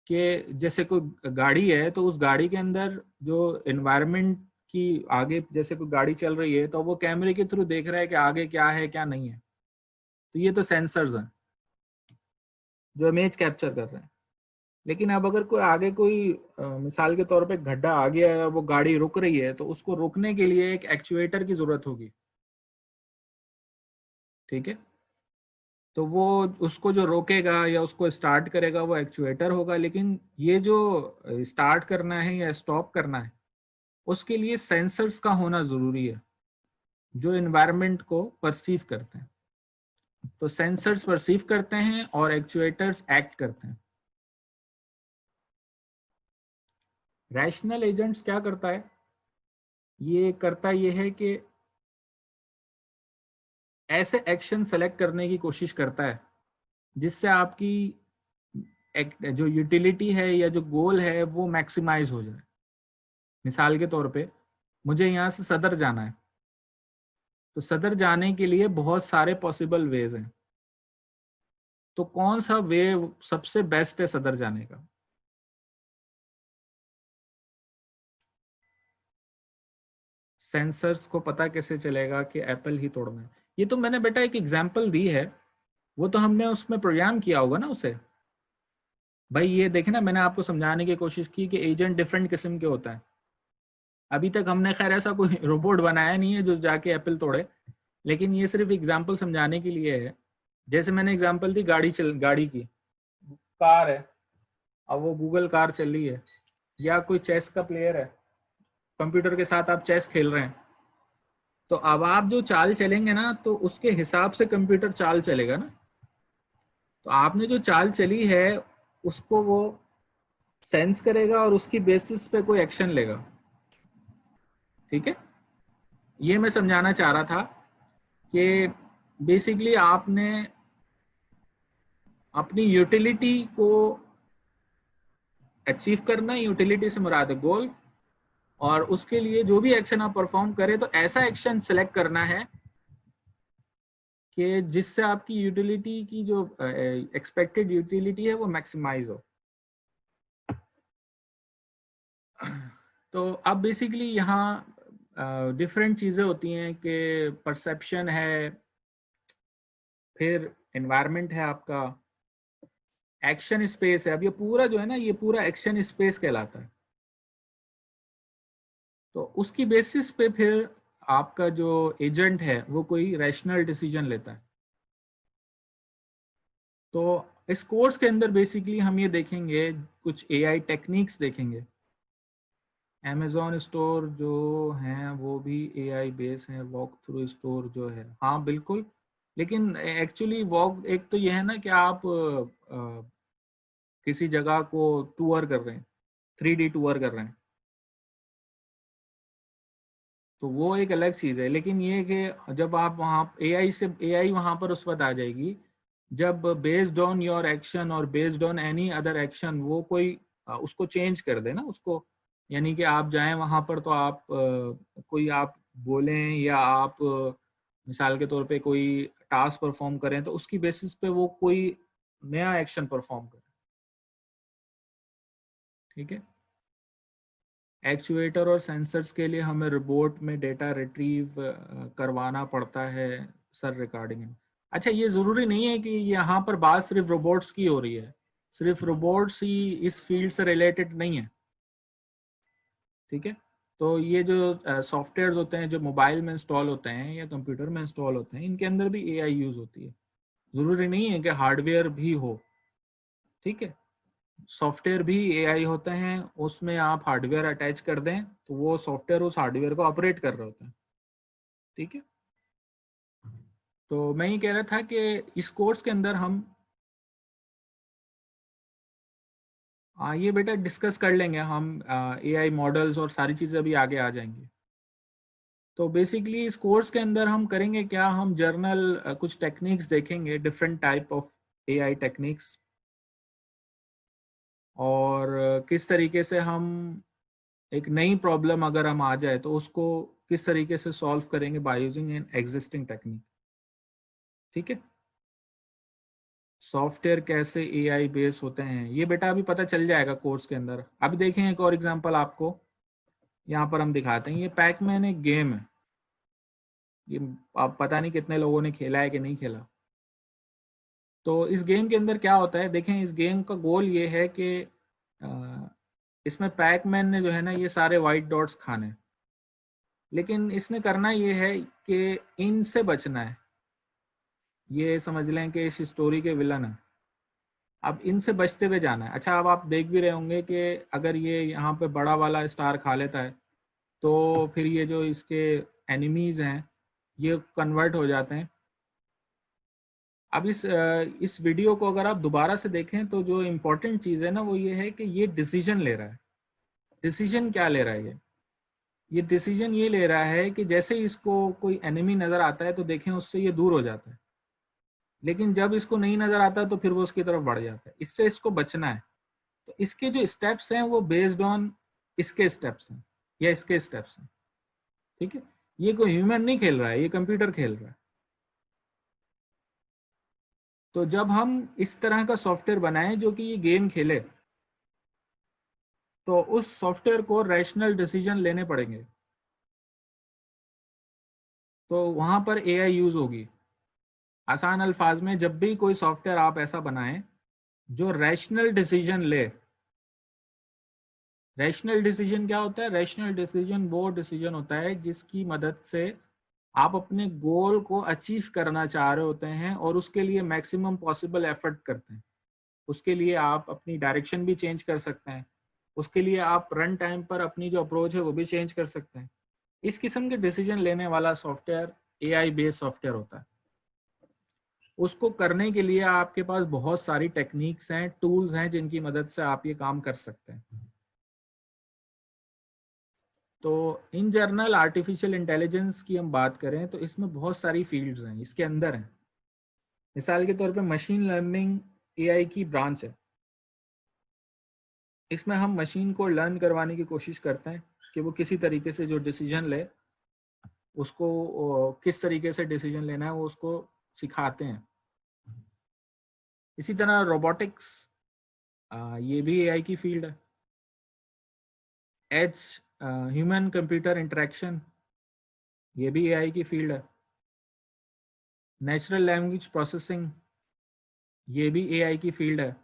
कि जैसे कोई गाड़ी है तो उस गाड़ी के अंदर जो एनवायरनमेंट की आगे जैसे कोई गाड़ी चल रही है तो वो कैमरे के थ्रू देख रहा है कि आगे क्या है क्या नहीं है। तो ये तो सेंसर्स हैं जो इमेज कैप्चर कर रहे हैं। लेकिन अब अगर कोई आगे कोई मिसाल के तौर पे गड्ढा आ गया है और वो गाड़ी रुक रही है तो उसको रोकने के लिए एक एक्चुएटर की जरूरत होगी। ठीक है, तो वो उसको जो रोकेगा या उसको स्टार्ट करेगा वो एक्चुएटर होगा। लेकिन ये जो स्टार्ट करना है या स्टॉप करना है उसके लिए सेंसर्स का होना जरूरी है जो एनवायरनमेंट को परसीव करते हैं। तो सेंसर्स परसीव करते हैं और एक्चुएटर्स एक्ट करते हैं। रैशनल एजेंट्स क्या करता है? ये है कि ऐसे एक्शन सेलेक्ट करने की कोशिश करता है जिससे आपकी जो यूटिलिटी है या जो गोल है वो मैक्सिमाइज हो जाए। मिसाल के तौर पे मुझे यहाँ से सदर जाना है, तो सदर जाने के लिए बहुत सारे पॉसिबल वेज हैं। तो कौन सा वे सबसे बेस्ट है सदर जाने का? सेंसर्स को पता कैसे चलेगा कि एप्पल ही तोड़ना है? ये तो मैंने बेटा एक एग्जांपल दी है, वो तो हमने उसमें प्रोग्राम किया होगा ना उसे। भाई ये देखे ना, मैंने आपको समझाने की कोशिश की कि एजेंट डिफरेंट किस्म के होता है। अभी तक हमने खैर ऐसा कोई रोबोट बनाया नहीं है जो जाके एप्पल तोड़े, लेकिन ये सिर्फ एग्जांपल समझाने के लिए है। जैसे मैंने एग्जांपल दी गाड़ी की, कार है, अब वो गूगल कार चल रही है, या कोई चेस का प्लेयर है, कंप्यूटर के साथ आप चेस खेल रहे हैं, तो अब आप जो चाल चलेंगे ना तो उसके हिसाब से कंप्यूटर चाल चलेगा ना। तो आपने जो चाल चली है उसको वो सेंस करेगा और उसकी बेसिस पे कोई एक्शन लेगा। ठीक है, ये मैं समझाना चाह रहा था कि बेसिकली आपने अपनी यूटिलिटी को अचीव करना, यूटिलिटी से मुराद है गोल, और उसके लिए जो भी एक्शन आप परफॉर्म करें तो ऐसा एक्शन सेलेक्ट करना है कि जिससे आपकी यूटिलिटी की जो एक्सपेक्टेड यूटिलिटी है वो मैक्सिमाइज हो। तो अब बेसिकली यहाँ डिफरेंट चीज़ें होती हैं कि परसेप्शन है, फिर एनवायरनमेंट है आपका, एक्शन स्पेस है। अब ये पूरा जो है ना ये पूरा एक्शन स्पेस कहलाता है। तो उसकी बेसिस पे फिर आपका जो एजेंट है वो कोई रैशनल डिसीजन लेता है। तो इस कोर्स के अंदर बेसिकली हम ये देखेंगे, कुछ एआई टेक्निक्स देखेंगे। अमेजोन स्टोर जो है वो भी एआई बेस है, वॉक थ्रू स्टोर जो है, हाँ बिल्कुल। लेकिन एक्चुअली वॉक एक तो ये है ना कि आप किसी जगह को टूर कर रहे हैं, 3D टूर कर रहे हैं, तो वो एक अलग चीज़ है। लेकिन ये कि जब आप वहाँ एआई वहाँ पर उस वक्त आ जाएगी जब बेस्ड ऑन योर एक्शन और based on any other action वो कोई उसको चेंज कर दे ना उसको, यानी कि आप जाएं वहाँ पर तो आप कोई आप बोलें या आप मिसाल के तौर पे कोई टास्क परफॉर्म करें तो उसकी बेसिस पे वो कोई नया एक्शन परफॉर्म करे, ठीक है। एक्चुएटर और सेंसर्स के लिए हमें रोबोट में डेटा रिट्रीव करवाना पड़ता है सर रिकॉर्डिंग। अच्छा, ये ज़रूरी नहीं है कि यहाँ पर बात सिर्फ रोबोट्स की हो रही है, सिर्फ रोबोट्स ही इस फील्ड से रिलेटेड नहीं है, ठीक है। तो ये जो सॉफ्टवेयर्स होते हैं जो मोबाइल में इंस्टॉल होते हैं या कंप्यूटर में इंस्टॉल होते हैं, इनके अंदर भी एआई यूज़ होती है। ज़रूरी नहीं है कि हार्डवेयर भी हो, ठीक है। सॉफ्टवेयर भी एआई होते हैं, उसमें आप हार्डवेयर अटैच कर दें तो वो सॉफ्टवेयर उस हार्डवेयर को ऑपरेट कर रहे होते हैं, ठीक है। तो मैं ये कह रहा था कि इस कोर्स के अंदर हम ये बेटा डिस्कस कर लेंगे हम, एआई मॉडल्स और सारी चीज़ें अभी आगे आ जाएंगी। तो बेसिकली इस कोर्स के अंदर हम करेंगे क्या, हम जर्नल कुछ टेक्निक्स देखेंगे, different type of AI techniques, और किस तरीके से हम एक नई प्रॉब्लम अगर हम आ जाए तो उसको किस तरीके से सॉल्व करेंगे by using an existing technique, ठीक है। सॉफ्टवेयर कैसे एआई बेस होते हैं ये बेटा अभी पता चल जाएगा कोर्स के अंदर। अभी देखें एक और एग्जांपल आपको यहाँ पर हम दिखाते हैं। ये पैकमैन एक गेम है, ये आप पता नहीं कितने लोगों ने खेला है कि नहीं खेला। तो इस गेम के अंदर क्या होता है, देखें इस गेम का गोल ये है कि इसमें पैकमैन ने जो है ना ये सारे वाइट डॉट्स खाने, लेकिन इसने करना ये है कि इनसे बचना है। ये समझ लें कि इस स्टोरी के विलन है, अब इनसे बचते हुए जाना है। अच्छा, अब आप देख भी रहे होंगे कि अगर ये यहाँ पे बड़ा वाला स्टार खा लेता है तो फिर ये जो इसके एनिमीज हैं ये कन्वर्ट हो जाते हैं। अब इस वीडियो को अगर आप दोबारा से देखें तो जो इम्पोर्टेंट चीज़ है ना वो ये है कि ये डिसीजन ले रहा है। डिसीजन क्या ले रहा है ये डिसीजन ये ले रहा है कि जैसे इसको कोई एनिमी नज़र आता है तो देखें उससे ये दूर हो जाता है, लेकिन जब इसको नहीं नज़र आता तो फिर वो उसकी तरफ बढ़ जाता है। इससे इसको बचना है। तो इसके जो स्टेप्स हैं वो बेस्ड ऑन इसके स्टेप्स हैं या इसके स्टेप्स हैं, ठीक है। ये कोई ह्यूमन नहीं खेल रहा है, ये कंप्यूटर खेल रहा है। तो जब हम इस तरह का सॉफ्टवेयर बनाएं जो कि ये गेम खेले तो उस सॉफ्टवेयर को रैशनल डिसीजन लेने पड़ेंगे, तो वहां पर एआई यूज होगी। आसान अल्फाज में जब भी कोई सॉफ्टवेयर आप ऐसा बनाएं जो रैशनल डिसीजन ले। रैशनल डिसीजन क्या होता है, रैशनल डिसीजन वो डिसीजन होता है जिसकी मदद से आप अपने गोल को अचीव करना चाह रहे होते हैं और उसके लिए मैक्सिमम पॉसिबल एफर्ट करते हैं। उसके लिए आप अपनी डायरेक्शन भी चेंज कर सकते हैं, उसके लिए आप रन टाइम पर अपनी जो अप्रोच है वो भी चेंज कर सकते हैं। इस किस्म के डिसीजन लेने वाला सॉफ्टवेयर एआई बेस्ड सॉफ्टवेयर होता है। उसको करने के लिए आपके पास बहुत सारी टेक्निक्स हैं, टूल्स हैं जिनकी मदद से आप ये काम कर सकते हैं। तो इन जनरल आर्टिफिशियल इंटेलिजेंस की हम बात करें तो इसमें बहुत सारी फील्ड्स हैं, इसके अंदर हैं। मिसाल के तौर पे मशीन लर्निंग एआई की ब्रांच है। इसमें हम मशीन को लर्न करवाने की कोशिश करते हैं कि वो किसी तरीके से जो डिसीजन ले उसको किस तरीके से डिसीजन लेना है वो उसको सिखाते हैं। इसी तरह रोबोटिक्स, ये भी एआई की फील्ड है। एज ह्यूमन कंप्यूटर इंटरेक्शन, ये भी एआई की फील्ड है। नेचुरल लैंग्वेज प्रोसेसिंग, ये भी एआई की फील्ड है।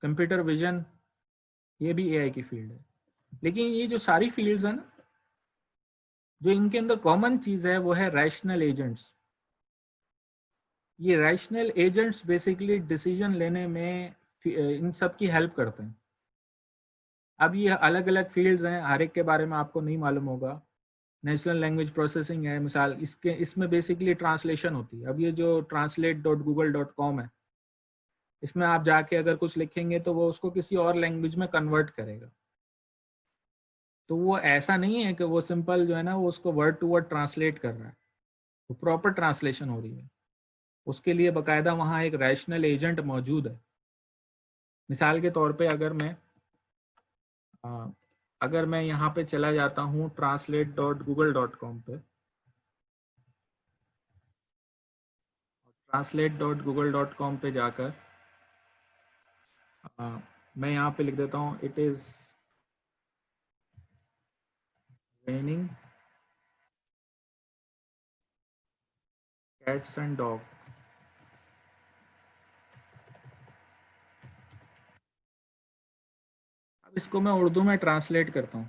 कंप्यूटर विजन, ये भी एआई की फील्ड है। लेकिन ये जो सारी फील्ड्स हैं ना, जो इनके अंदर कॉमन चीज़ है वो है रैशनल एजेंट्स। ये रैशनल एजेंट्स बेसिकली डिसीजन लेने में इन सब की हेल्प करते हैं। अब ये अलग अलग फील्ड्स हैं, हर एक के बारे में आपको नहीं मालूम होगा। नेचुरल लैंग्वेज प्रोसेसिंग है मिसाल, इसमें बेसिकली ट्रांसलेशन होती है। अब ये जो translate.google.com है, इसमें आप जाके अगर कुछ लिखेंगे तो वो उसको किसी और लैंग्वेज में कन्वर्ट करेगा। तो वो ऐसा नहीं है कि वो सिंपल जो है ना वो उसको वर्ड टू वर्ड ट्रांसलेट कर रहा है, वो प्रॉपर ट्रांसलेशन हो रही है। उसके लिए बकायदा वहाँ एक रैशनल एजेंट मौजूद है। मिसाल के तौर पे अगर मैं यहाँ पे चला जाता हूँ translate.google.com पे, translate.google.com पे जाकर मैं यहाँ पे लिख देता हूँ it is raining cats and dog. अब इसको मैं उर्दू में ट्रांसलेट करता हूँ।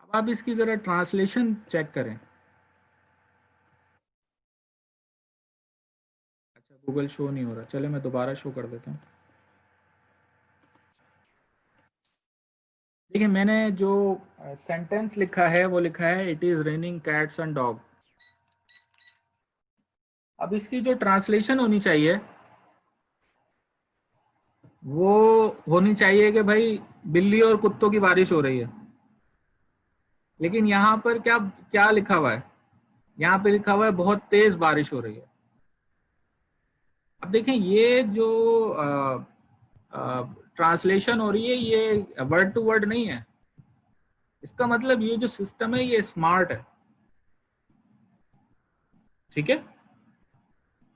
अब आप इसकी जरा ट्रांसलेशन चेक करें। अच्छा, गूगल शो नहीं हो रहा, चले मैं दोबारा शो कर देता हूँ। देखिए मैंने जो सेंटेंस लिखा है वो लिखा है it is raining cats and dog. अब इसकी जो ट्रांसलेशन होनी चाहिए वो होनी चाहिए कि भाई बिल्ली और कुत्तों की बारिश हो रही है। लेकिन यहाँ पर क्या क्या लिखा हुआ है? यहाँ पे लिखा हुआ है बहुत तेज बारिश हो रही है। अब देखें ये जो ट्रांसलेशन हो रही है ये वर्ड टू वर्ड नहीं है। इसका मतलब ये जो सिस्टम है ये स्मार्ट है। ठीक है,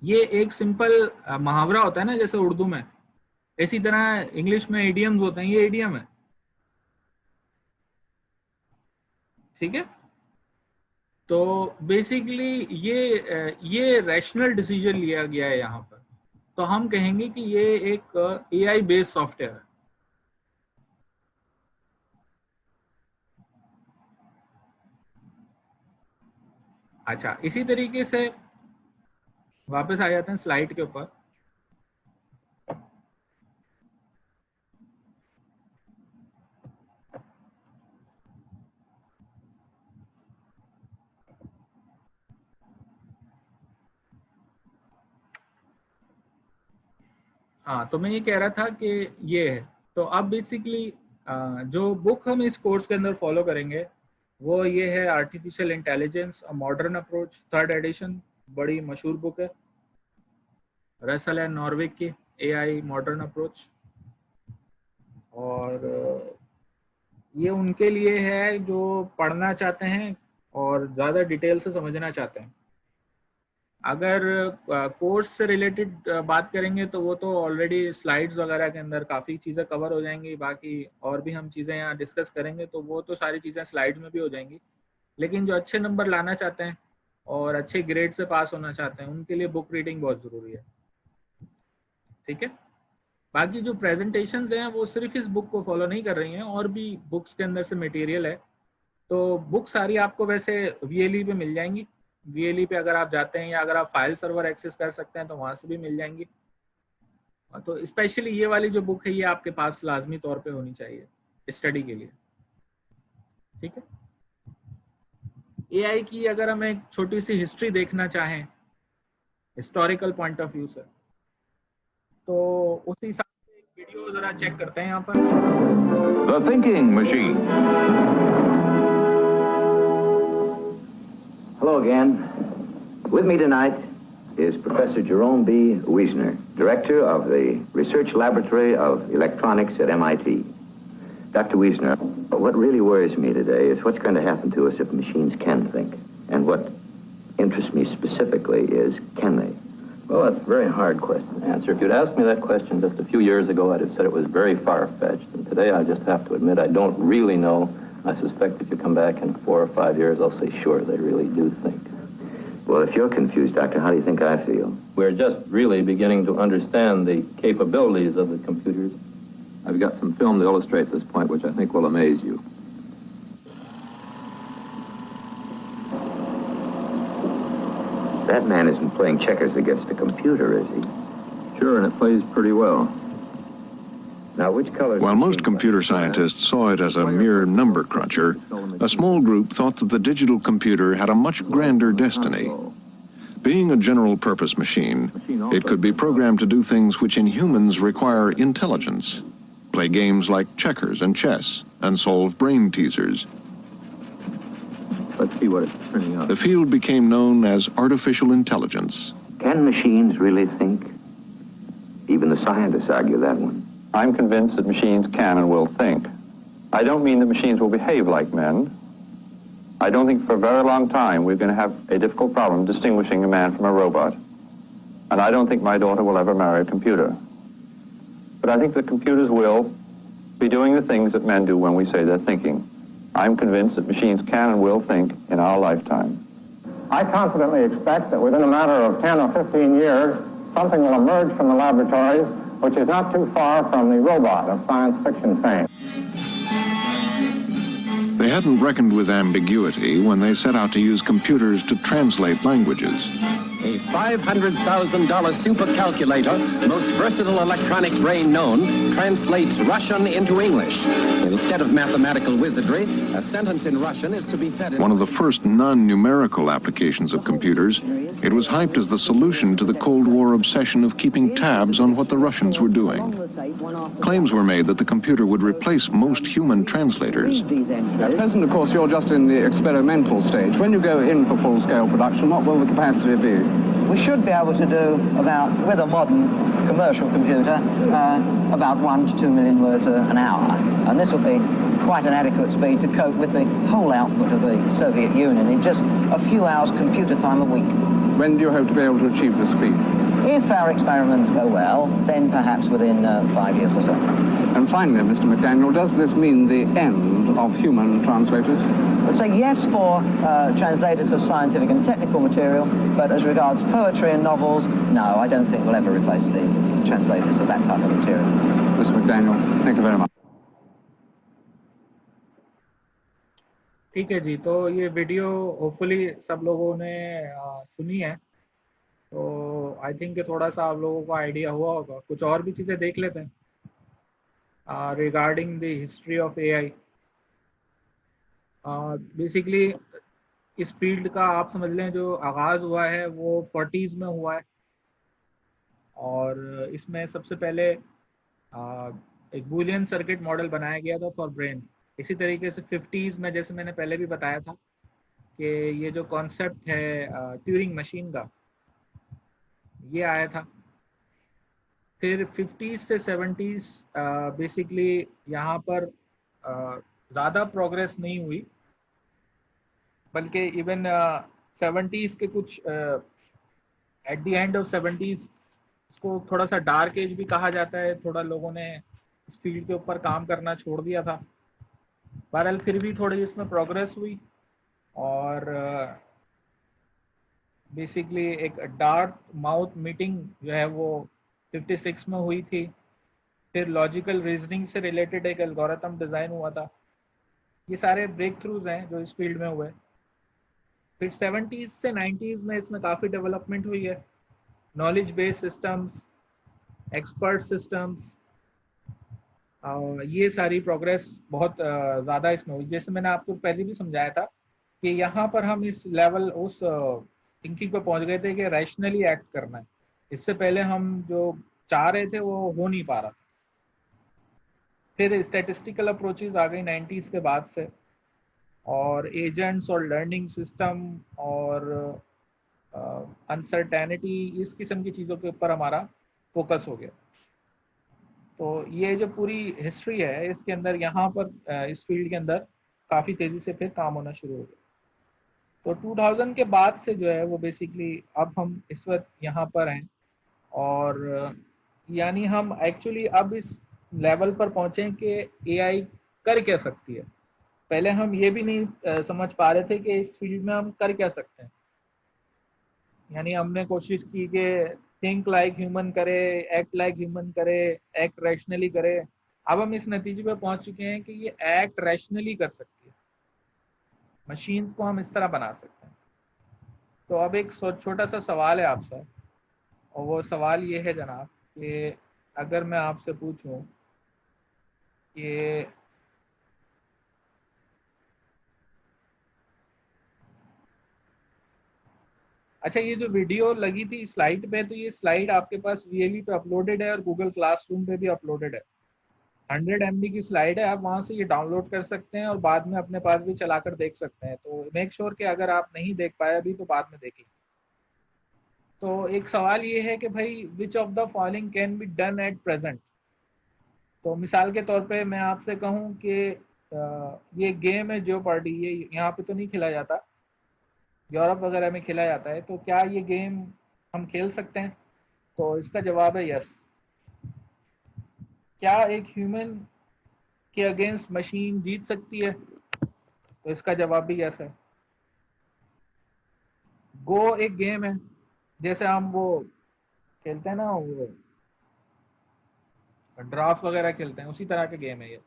ये एक सिंपल मुहावरा होता है ना जैसे उर्दू में, इसी तरह इंग्लिश में इडियम्स होते हैं, ये इडियम है। ठीक है, तो बेसिकली ये रैशनल डिसीजन लिया गया है यहाँ पर। तो हम कहेंगे कि ये एक एआई बेस्ड सॉफ्टवेयर है। अच्छा, इसी तरीके से वापस आ जाते हैं स्लाइड के ऊपर। हाँ, तो मैं ये कह रहा था कि ये है। तो अब बेसिकली जो बुक हम इस कोर्स के अंदर फॉलो करेंगे वो ये है artificial intelligence a modern approach, 3rd edition. बड़ी मशहूर बुक है, रसल एंड नॉर्विक की एआई मॉडर्न अप्रोच। और ये उनके लिए है जो पढ़ना चाहते हैं और ज़्यादा डिटेल से समझना चाहते हैं। अगर कोर्स से रिलेटेड बात करेंगे तो वो तो ऑलरेडी स्लाइड्स वगैरह के अंदर काफ़ी चीज़ें कवर हो जाएंगी। बाकी और भी हम चीज़ें यहाँ डिस्कस करेंगे तो वो तो सारी चीज़ें स्लाइड्स में भी हो जाएंगी। लेकिन जो अच्छे नंबर लाना चाहते हैं और अच्छे ग्रेड से पास होना चाहते हैं उनके लिए बुक रीडिंग बहुत ज़रूरी है। ठीक है, बाकी जो प्रेजेंटेशंस हैं वो सिर्फ इस बुक को फॉलो नहीं कर रही हैं, और भी बुक्स के अंदर से मटेरियल है। तो बुक सारी आपको वैसे वीएलई पे मिल जाएंगी। वीएलई पे अगर आप जाते हैं या अगर आप फाइल सर्वर एक्सेस कर सकते हैं तो वहां से भी मिल जाएंगी। तो स्पेशली ये वाली जो बुक है ये आपके पास लाजमी तौर पे होनी चाहिए स्टडी के लिए। ठीक है, एआई की अगर हम एक छोटी सी हिस्ट्री देखना चाहें हिस्टोरिकल पॉइंट ऑफ व्यू से, तो उस हिसाब से एक वीडियो जरा चेक करते हैं यहाँ पर। The Thinking Machine. Hello again. With me tonight is Professor Jerome B. Wiesner, Director of the Research Laboratory of Electronics at MIT. Dr. Wiesner, what really worries me today is what's going to happen to us if machines can think. And what interests me specifically is, can they? Well, that's a very hard question to answer. If you'd asked me that question just a few years ago, I'd have said it was very far-fetched. And today I just have to admit I don't really know. I suspect if you come back in 4 or 5 years, I'll say, sure, they really do think. Well, if you're confused, Doctor, how do you think I feel? We're just really beginning to understand the capabilities of the computers. I've got some film to illustrate this point, which I think will amaze you. That man isn't playing checkers against a computer, is he? Sure, and it plays pretty well. Now, which color... While most computer scientists saw it as a mere number cruncher, a small group thought that the digital computer had a much grander destiny. Being a general-purpose machine, it could be programmed to do things which in humans require intelligence, play games like checkers and chess, and solve brain teasers. Let's see what it's turning out. The field became known as artificial intelligence. Can machines really think? Even the scientists argue that one. I'm convinced that machines can and will think. I don't mean that machines will behave like men. I don't think for a very long time we're going to have a difficult problem distinguishing a man from a robot. And I don't think my daughter will ever marry a computer. But I think that computers will be doing the things that men do when we say they're thinking. I'm convinced that machines can and will think in our lifetime. I confidently expect that within a matter of 10 or 15 years, something will emerge from the laboratories which is not too far from the robot of science fiction fame. They hadn't reckoned with ambiguity when they set out to use computers to translate languages. A $500,000 supercalculator, most versatile electronic brain known, translates Russian into English. Instead of mathematical wizardry, a sentence in Russian is to be fed in... One of the first non-numerical applications of computers, it was hyped as the solution to the Cold War obsession of keeping tabs on what the Russians were doing. Claims were made that the computer would replace most human translators. At present, of course, you're just in the experimental stage. When you go in for full-scale production, what will the capacity be? We should be able to do about, with a modern commercial computer, about 1 to 2 million words an hour. And this will be quite an adequate speed to cope with the whole output of the Soviet Union in just a few hours computer time a week. When do you hope to be able to achieve the speed? If our experiments go well, then perhaps within 5 years or so. And finally, Mr. McDaniel, does this mean the end of human translators? I would say yes for translators of scientific and technical material, but as regards poetry and novels, no, I don't think we'll ever replace the translators of that type of material. Mr. McDaniel, thank you very much. ठीक है जी, तो ये वीडियो होपफुली सब लोगों ने सुनी है, तो आई थिंक थोड़ा सा आप लोगों को आइडिया हुआ होगा. कुछ और भी चीज़ें देख लेते हैं regarding the history of AI. Basically इस फील्ड का आप समझ लें जो आगाज़ हुआ है वो 40s में हुआ है, और इसमें सबसे पहले एक बूलियन सर्किट मॉडल बनाया गया था फॉर ब्रेन. इसी तरीके से 50s में, जैसे मैंने पहले भी बताया था, कि ये जो कॉन्सेप्ट है ट्यूरिंग मशीन का, ये आया था. फिर 50s से 70s बेसिकली यहाँ पर ज़्यादा प्रोग्रेस नहीं हुई, बल्कि इवन 70s के कुछ at the end of 70s, इसको थोड़ा सा डार्क एज भी कहा जाता है. थोड़ा लोगों ने इस फील्ड के ऊपर काम करना छोड़ दिया था. बहरहाल फिर भी थोड़ी इसमें प्रोग्रेस हुई, और बेसिकली एक डार्क माउथ मीटिंग जो है वो 56 में हुई थी. फिर लॉजिकल रीजनिंग से रिलेटेड एक एल्गोरिथम डिज़ाइन हुआ था. ये सारे ब्रेक थ्रूज हैं जो इस फील्ड में हुए. फिर 70s से 90s में इसमें काफ़ी डेवलपमेंट हुई है. Knowledge based systems, expert systems, ये सारी प्रोग्रेस बहुत ज़्यादा इसमें हुई. जैसे मैंने आपको पहले भी समझाया था कि यहाँ पर हम इस लेवल उस थिंकिंग पे पहुँच गए थे कि रैशनली एक्ट करना है. इससे पहले हम जो चाह रहे थे वो हो नहीं पा रहा था. फिर स्टैटिस्टिकल अप्रोचेस आ गई 90s के बाद से, और एजेंट्स और लर्निंग सिस्टम और अनसर्टेनिटी, इस किस्म की चीज़ों के ऊपर हमारा फोकस हो गया. तो ये जो पूरी हिस्ट्री है इसके अंदर, यहाँ पर इस फील्ड के अंदर काफ़ी तेज़ी से फिर काम होना शुरू हो गया. तो 2000 के बाद से जो है वो बेसिकली अब हम इस वक्त यहाँ पर हैं, और यानी हम एक्चुअली अब इस लेवल पर पहुँचे कि एआई कर क्या सकती है. पहले हम ये भी नहीं समझ पा रहे थे कि इस फील्ड में हम कर क्या सकते हैं. यानी हमने कोशिश की कि थिंक लाइक ह्यूमन करे, एक्ट लाइक ह्यूमन करे, एक्ट रैशनली करे. अब हम इस नतीजे पे पहुंच चुके हैं कि ये एक्ट रैशनली कर सकती है, मशीन्स को हम इस तरह बना सकते हैं. तो अब एक छोटा सा सवाल है आपसे, और वो सवाल ये है जनाब कि अगर मैं आपसे पूछूं कि अच्छा, ये जो वीडियो लगी थी स्लाइड पे, तो ये स्लाइड आपके पास VLE पे अपलोडेड है और गूगल क्लासरूम पे भी अपलोडेड है। 100 MB की स्लाइड है, आप वहाँ से ये डाउनलोड कर सकते हैं और बाद में अपने पास भी चलाकर देख सकते हैं। तो मेक श्योर कि अगर आप नहीं देख पाए अभी तो बाद में देखें। तो एक सवाल ये है कि भाई which of the following can be done at present. तो मिसाल के तौर पे मैं आपसे कहूँ कि ये गेम है जेओपार्डी, ये यहाँ पे तो नहीं खेला जाता, यूरोप वगैरह में खेला जाता है, तो क्या ये गेम हम खेल सकते हैं? तो इसका जवाब है यस। क्या एक ह्यूमन के अगेंस्ट मशीन जीत सकती है? तो इसका जवाब भी यस है। गो एक गेम है, जैसे हम वो खेलते हैं ना, वो ड्राफ्ट वगैरह खेलते हैं, उसी तरह के गेम है ये।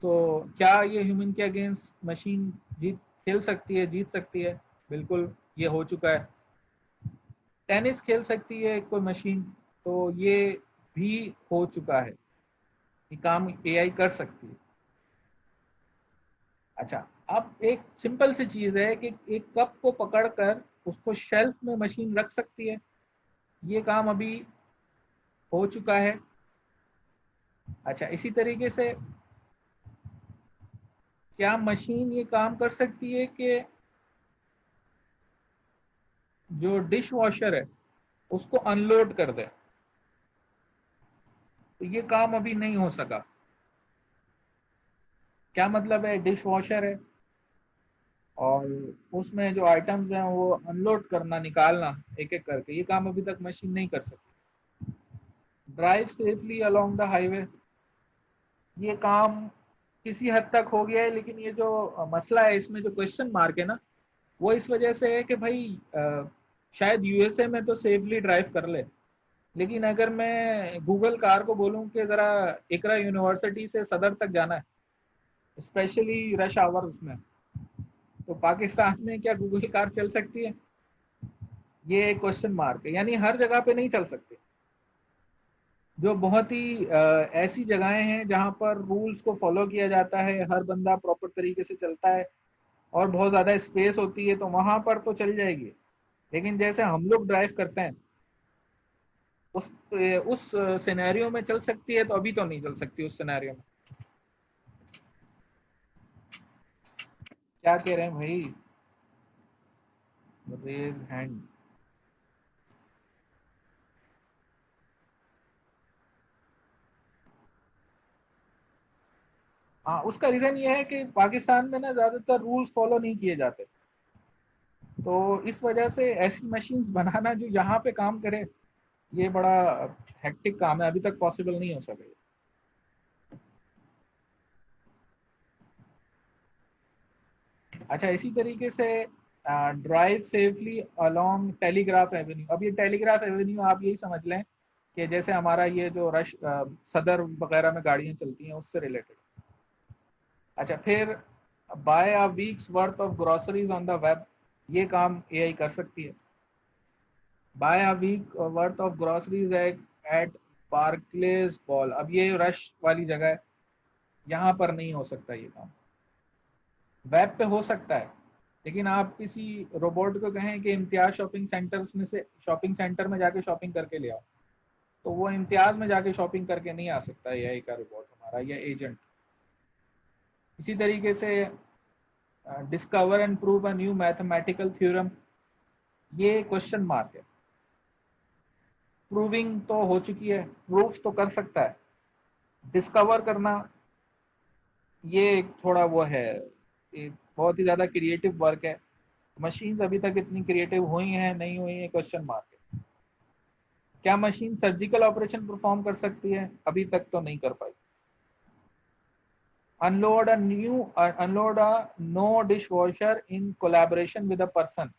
तो क्या ये ह्यूमन के अगेंस्ट मशीन खेल सकती है, जीत सकती है? बिल्कुल, ये हो चुका है। टेनिस खेल सकती है कोई मशीन? तो ये भी हो चुका है, ये काम AI कर सकती है। अच्छा, अब एक सिंपल सी चीज है कि एक कप को पकड़कर उसको शेल्फ में मशीन रख सकती है, ये काम अभी हो चुका है। अच्छा, इसी तरीके से क्या मशीन ये काम कर सकती है कि जो डिश वॉशर है उसको अनलोड कर दे? तो ये काम अभी नहीं हो सका। क्या मतलब है, डिश वॉशर है और उसमें जो आइटम्स हैं वो अनलोड करना, निकालना एक एक करके, ये काम अभी तक मशीन नहीं कर सकी। Drive safely along the highway, ये काम किसी हद तक हो गया है, लेकिन ये जो मसला है, इसमें जो क्वेश्चन मार्क है ना, वो इस वजह से है कि भाई शायद USA में तो सेफली ड्राइव कर ले, लेकिन अगर मैं गूगल कार को बोलूं कि ज़रा इकरा यूनिवर्सिटी से सदर तक जाना है, स्पेशली रश आवर उसमें, तो पाकिस्तान में क्या गूगल कार चल सकती है? ये एक क्वेश्चन मार्क है। यानी हर जगह पे नहीं चल सकती। जो बहुत ही ऐसी जगहें हैं जहां पर रूल्स को फॉलो किया जाता है, हर बंदा प्रॉपर तरीके से चलता है और बहुत ज़्यादा स्पेस होती है, तो वहां पर तो चल जाएगी। लेकिन जैसे हम लोग ड्राइव करते हैं उस सिनेरियो में चल सकती है, तो अभी तो नहीं चल सकती उस सिनेरियो में। क्या कह रहे हैं भाई? Raise hand. हाँ, उसका रीजन ये है कि पाकिस्तान में ना ज्यादातर रूल्स फॉलो नहीं किए जाते, तो इस वजह से ऐसी मशीन्स बनाना जो यहाँ पे काम करे, ये बड़ा हेक्टिक काम है, अभी तक पॉसिबल नहीं हो सके। अच्छा, इसी तरीके से drive safely along telegraph Avenue. अब ये टेलीग्राफ एवेन्यू आप यही समझ लें कि जैसे हमारा ये जो रश सदर वगैरह में गाड़ियाँ चलती हैं उससे रिलेटेड। अच्छा, फिर buy a week's worth of groceries on the web, ये काम AI कर सकती है। Buy a week worth of groceries at Barclays mall, अब ये रश वाली जगह है, यहाँ पर नहीं हो सकता ये काम। वेब पे हो सकता है, लेकिन आप किसी रोबोट को कहें कि इम्तियाज शॉपिंग सेंटर्स में से शॉपिंग सेंटर में जाके शॉपिंग करके ले आओ, तो वो इम्तियाज में जाके शॉपिंग करके नहीं आ सकता AI का रोबोट हमारा या एजेंट। इसी तरीके से discover and prove a new mathematical theorem, ये क्वेश्चन मार्क है। प्रूविंग तो हो चुकी है, प्रूफ तो कर सकता है, डिस्कवर करना ये थोड़ा वो है, ये बहुत ही ज़्यादा क्रिएटिव वर्क है। मशीन्स अभी तक इतनी क्रिएटिव हुई हैं नहीं हुई हैं, क्वेश्चन मार्क है। क्या मशीन सर्जिकल ऑपरेशन परफॉर्म कर सकती है? अभी तक तो नहीं कर पाई। Unload a no dishwasher in collaboration with a person,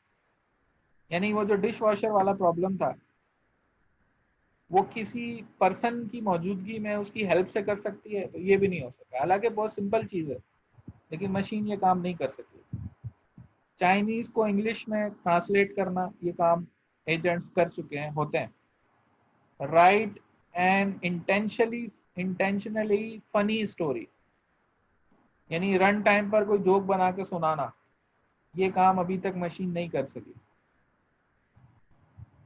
यानी वो जो डिश वॉशर वाला प्रॉब्लम था वो किसी पर्सन की मौजूदगी में उसकी हेल्प से कर सकती है, तो ये भी नहीं हो सकता। हालांकि बहुत सिंपल चीज़ है, लेकिन मशीन ये काम नहीं कर सकती। चाइनीज़ को इंग्लिश में ट्रांसलेट करना, ये काम एजेंट्स कर चुके हैं, होते हैं। Right and intentionally funny story, यानी रन टाइम पर कोई जोक बना के सुनाना, ये काम अभी तक मशीन नहीं कर सकी।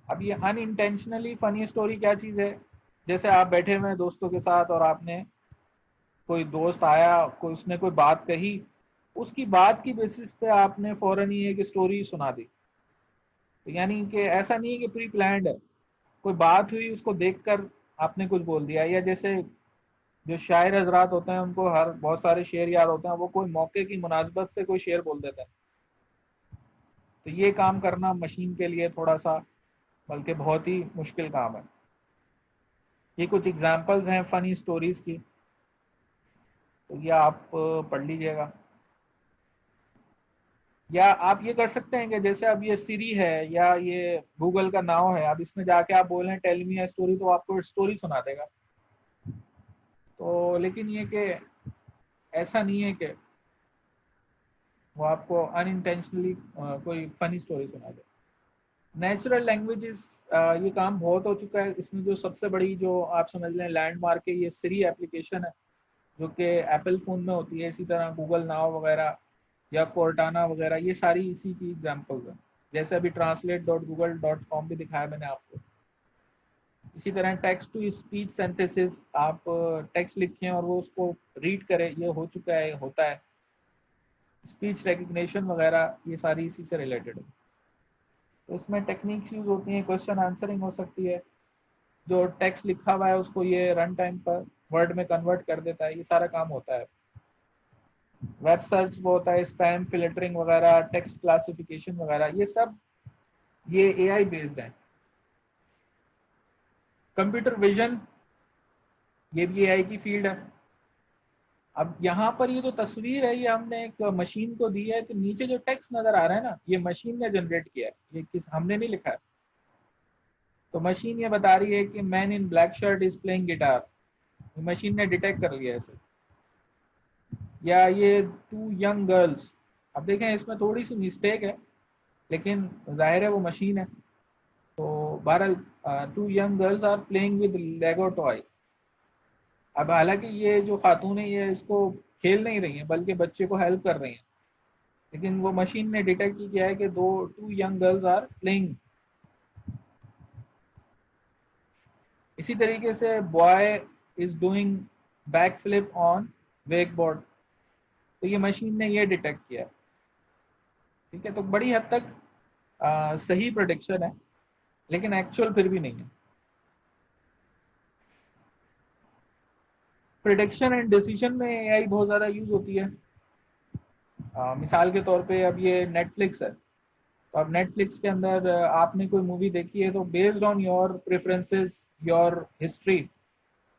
अब ये अनइंटेंशनली फनी स्टोरी क्या चीज़ है? जैसे आप बैठे हुए हैं दोस्तों के साथ और आपने, कोई दोस्त आया, कोई उसने कोई बात कही, उसकी बात की बेसिस पे आपने फौरन ही एक स्टोरी सुना दी। तो यानी कि ऐसा नहीं है कि प्री प्लान्ड है, कोई बात हुई उसको देखकर आपने कुछ बोल दिया। या जैसे जो शायर हजरात होते हैं उनको हर बहुत सारे शेर याद होते हैं, वो कोई मौके की मुनासबत से कोई शेर बोल देते हैं। तो ये काम करना मशीन के लिए थोड़ा सा, बल्कि बहुत ही मुश्किल काम है। ये कुछ एग्जांपल्स हैं फनी स्टोरीज की, तो ये आप पढ़ लीजिएगा। या आप ये कर सकते हैं कि जैसे अब ये सिरी है या ये गूगल का नाव है, अब इसमें जाके आप बोलें टेल मी अ स्टोरी, तो आपको स्टोरी सुना देगा। तो लेकिन ये कि ऐसा नहीं है कि वो आपको अनइंटेंशनली कोई फनी स्टोरी सुना दे। नेचुरल लैंग्वेजेस, ये काम बहुत हो चुका है। इसमें जो सबसे बड़ी जो आप समझ लें लैंडमार्क है, ये सिरी एप्लीकेशन है जो कि एप्पल फ़ोन में होती है। इसी तरह गूगल नाव वगैरह या कोर्टाना वगैरह, ये सारी इसी की एग्जांपल्स हैं। जैसे अभी translate.google.com भी दिखाया मैंने आपको। इसी तरह टेक्स्ट टू स्पीच सिंथेसिस, आप टेक्स्ट लिखें और वो उसको रीड करे, ये हो चुका है, होता है। स्पीच रिकग्निशन वगैरह, ये सारी इसी से रिलेटेड है। तो इसमें टेक्निक्स यूज होती हैं, क्वेश्चन आंसरिंग हो सकती है, जो टेक्स्ट लिखा हुआ है उसको ये रन टाइम पर वर्ड में कन्वर्ट कर देता है, ये सारा काम होता है। वेब सर्च वो होता है, स्पैम फिल्टरिंग वगैरह, टेक्स्ट क्लासिफिकेशन वगैरह, ये सब ये एआई बेस्ड है। कंप्यूटर विजन, ये भी एआई की फील्ड है। अब यहाँ पर ये जो तस्वीर है, ये हमने एक मशीन को दी है, तो नीचे जो टेक्स्ट नजर आ रहा है ना, ये मशीन ने जनरेट किया है, ये किस हमने नहीं लिखा है। तो मशीन ये बता रही है कि man in black shirt is playing guitar, machine ने डिटेक्ट कर लिया इसे। या ये 2 यंग गर्ल्स, अब देखें इसमें थोड़ी सी मिस्टेक है, लेकिन जाहिर है वो मशीन है। तो बहरहाल 2 young girls are playing with Lego toy. अब हालांकि ये जो खातून है ये इसको खेल नहीं रही है, बल्कि बच्चे को हेल्प कर रही हैं, लेकिन वो मशीन ने डिटेक्ट किया है कि 2 यंग गर्ल्स आर प्लेइंग। इसी तरीके से boy is doing back flip on wake board, तो ये मशीन ने ये डिटेक्ट किया है। ठीक है, तो बड़ी हद तक सही प्रेडिक्शन है, लेकिन एक्चुअल फिर भी नहीं है। प्रेडिक्शन एंड डिसीजन में एआई बहुत ज़्यादा यूज होती है। मिसाल के तौर पे अब ये नेटफ्लिक्स है, तो अब नेटफ्लिक्स के अंदर आपने कोई मूवी देखी है, तो based on your preferences, your history,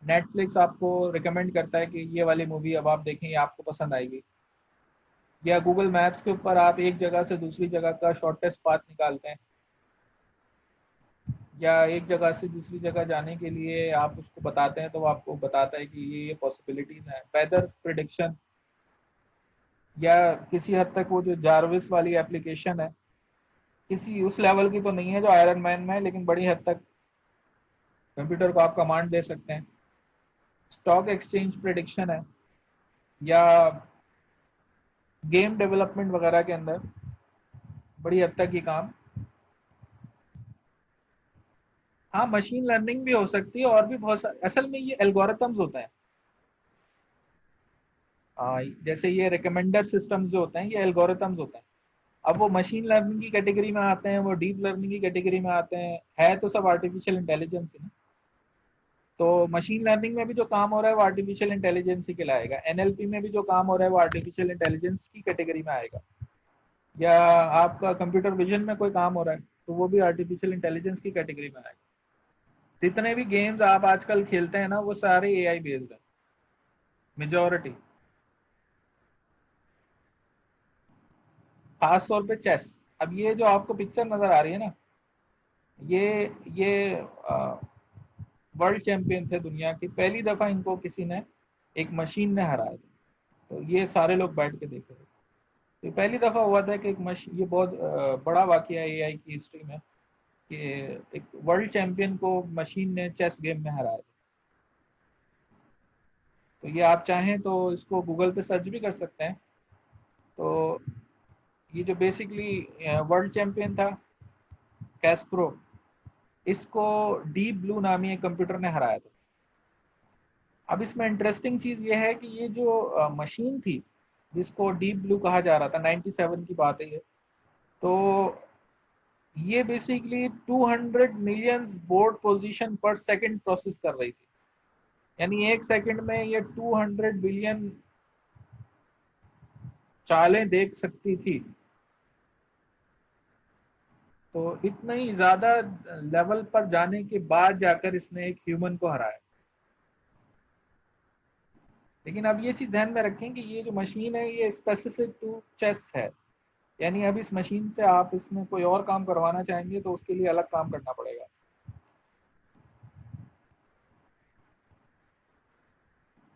Netflix आपको रिकमेंड करता है कि ये वाली मूवी अब आप देखें, ये आपको पसंद आएगी। या गूगल मैप्स के ऊपर आप एक जगह से दूसरी जगह का शॉर्टेस्ट पाथ निकालते हैं, या एक जगह से दूसरी जगह जाने के लिए आप उसको बताते हैं, तो वो आपको बताता है कि ये पॉसिबिलिटीज हैं। वेदर प्रिडिक्शन, या किसी हद तक वो जो जार्विस वाली एप्लीकेशन है, किसी उस लेवल की तो नहीं है जो आयरन मैन में है, लेकिन बड़ी हद तक कंप्यूटर को आप कमांड दे सकते हैं। स्टॉक एक्सचेंज प्रिडिक्शन है, या गेम डेवलपमेंट वगैरह के अंदर बड़ी हद तक ये काम, हाँ मशीन लर्निंग भी हो सकती है, और भी बहुत असल में ये एल्गोरिथम्स होते हैं। जैसे ये रिकमेंडर सिस्टम्स जो होते हैं, ये एल्गोरिथम्स होते हैं। अब वो मशीन लर्निंग की कैटेगरी में आते हैं, वो डीप लर्निंग की कैटेगरी में आते हैं, है तो सब आर्टिफिशियल इंटेलिजेंस है। तो मशीन लर्निंग में भी जो काम हो रहा है वो आर्टिफिशियल इंटेलिजेंस ही कहलाएगा। एनएलपी में भी जो काम हो रहा है वो आर्टिफिशियल इंटेलिजेंस की कैटेगरी में आएगा। या आपका कंप्यूटर विजन में कोई काम हो रहा है तो वो भी आर्टिफिशियल इंटेलिजेंस की कैटेगरी में आएगा। जितने भी गेम्स आप आजकल खेलते हैं ना, वो सारे एआई बेस्ड है, मेजॉरिटी। खास तौर पे चेस। अब ये जो आपको पिक्चर नजर आ रही है ना, ये वर्ल्ड चैंपियन थे दुनिया की, पहली दफा इनको किसी ने, एक मशीन ने हराया था। तो ये सारे लोग बैठ के देख रहे थे। तो पहली दफा हुआ था कि ये बहुत बड़ा वाकया है एआई की हिस्ट्री में, कि एक वर्ल्ड चैंपियन को मशीन ने चेस गेम में हराया था। तो ये आप चाहें तो इसको गूगल पे सर्च भी कर सकते हैं। तो ये जो बेसिकली वर्ल्ड चैंपियन था कैस्प्रो, इसको डीप ब्लू नामी एक कंप्यूटर ने हराया था। अब इसमें इंटरेस्टिंग चीज ये है कि ये जो मशीन थी जिसको डीप ब्लू कहा जा रहा था, 97 की बात है ये, तो ये बेसिकली 200 मिलियन बोर्ड पोजीशन पर सेकंड प्रोसेस कर रही थी। यानी एक सेकंड में ये 200 बिलियन चालें देख सकती थी। तो इतना ही ज्यादा लेवल पर जाने के बाद जाकर इसने एक ह्यूमन को हराया। लेकिन अब ये चीज ध्यान में रखें कि ये जो मशीन है ये स्पेसिफिक टू चेस है। यानी अब इस मशीन से आप इसमें कोई और काम करवाना चाहेंगे तो उसके लिए अलग काम करना पड़ेगा।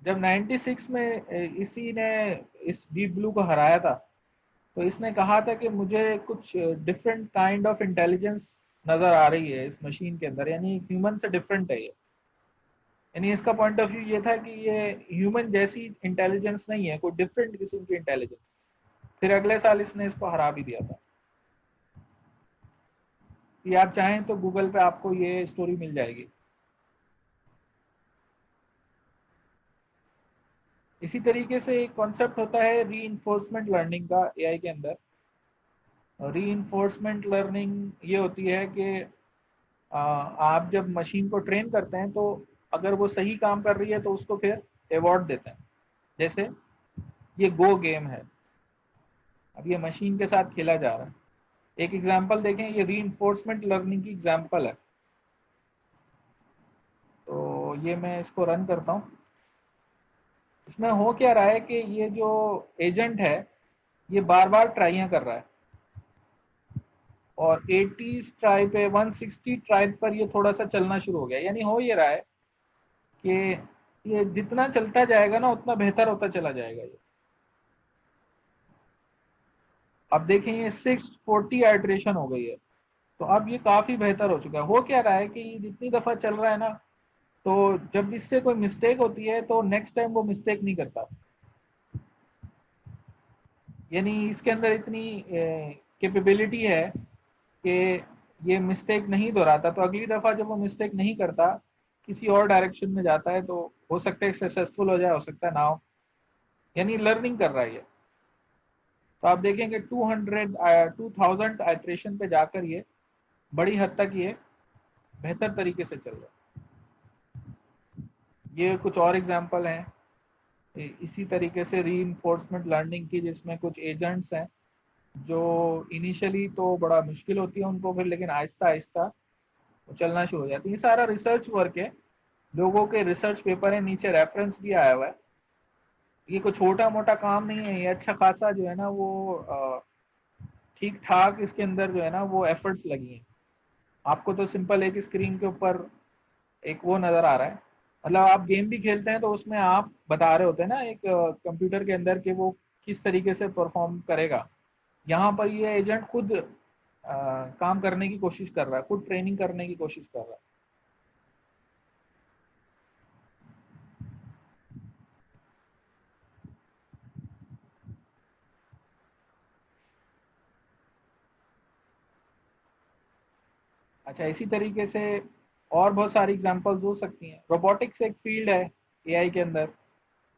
जब 96 में इसी ने इस डीप ब्लू को हराया था तो इसने कहा था कि मुझे कुछ डिफरेंट काइंड ऑफ इंटेलिजेंस नजर आ रही है इस मशीन के अंदर, यानी ह्यूमन से डिफरेंट है ये। यानी इसका पॉइंट ऑफ व्यू ये था कि ये ह्यूमन जैसी इंटेलिजेंस नहीं है, कोई डिफरेंट किस्म की इंटेलिजेंस। फिर अगले साल इसने इसको हरा भी दिया था। ये आप चाहें तो गूगल पे आपको ये स्टोरी मिल जाएगी। इसी तरीके से एक कॉन्सेप्ट होता है रीइंफोर्समेंट लर्निंग का एआई के अंदर। रीइंफोर्समेंट लर्निंग ये होती है कि आप जब मशीन को ट्रेन करते हैं तो अगर वो सही काम कर रही है तो उसको फिर अवार्ड देते हैं। जैसे ये गो गेम है, अब ये मशीन के साथ खेला जा रहा है। एक एग्जांपल देखें, ये रीइंफोर्समेंट लर्निंग की एग्जांपल है। तो ये मैं इसको रन करता हूँ। इसमें हो क्या रहा है कि ये जो एजेंट है ये बार बार ट्राइयां कर रहा है और 80 ट्राई पे 160 ट्राई पर ये थोड़ा सा चलना शुरू हो गया। यानी हो ये रहा है कि ये जितना चलता जाएगा ना उतना बेहतर होता चला जाएगा ये। अब देखें ये 640 आइट्रेशन हो गई है, तो अब ये काफी बेहतर हो चुका है। हो क्या रहा है कि जितनी दफा चल रहा है ना, तो जब इससे कोई मिस्टेक होती है तो नेक्स्ट टाइम वो मिस्टेक नहीं करता। यानी इसके अंदर इतनी कैपेबिलिटी है कि ये मिस्टेक नहीं दोहराता। तो अगली दफा जब वो मिस्टेक नहीं करता, किसी और डायरेक्शन में जाता है, तो हो सकता है सक्सेसफुल हो जाए, हो सकता है ना हो। यानी लर्निंग कर रहा है ये। तो आप देखेंगे 2000 आइट्रेशन पे जाकर ये बड़ी हद तक ये बेहतर तरीके से चल रहा है। ये कुछ और एग्जांपल हैं इसी तरीके से रीइंफोर्समेंट लर्निंग की, जिसमें कुछ एजेंट्स हैं जो इनिशियली तो बड़ा मुश्किल होती है उनको, फिर लेकिन आहिस्ता आहिस्ता वो चलना शुरू हो जाती है। ये सारा रिसर्च वर्क है, लोगों के रिसर्च पेपर है, नीचे रेफरेंस भी आया हुआ है। ये कोई छोटा मोटा काम नहीं है, ये अच्छा खासा जो है ना वो ठीक ठाक इसके अंदर जो है ना वो एफर्ट्स लगी हैं। आपको तो सिंपल एक स्क्रीन के ऊपर एक वो नजर आ रहा है। मतलब आप गेम भी खेलते हैं तो उसमें आप बता रहे होते हैं ना एक कंप्यूटर के अंदर कि वो किस तरीके से परफॉर्म करेगा। यहाँ पर ये एजेंट खुद काम करने की कोशिश कर रहा है, खुद ट्रेनिंग करने की कोशिश कर रहा है। अच्छा, इसी तरीके से और बहुत सारी एग्जांपल्स हो सकती हैं। रोबोटिक्स एक फील्ड है एआई के अंदर,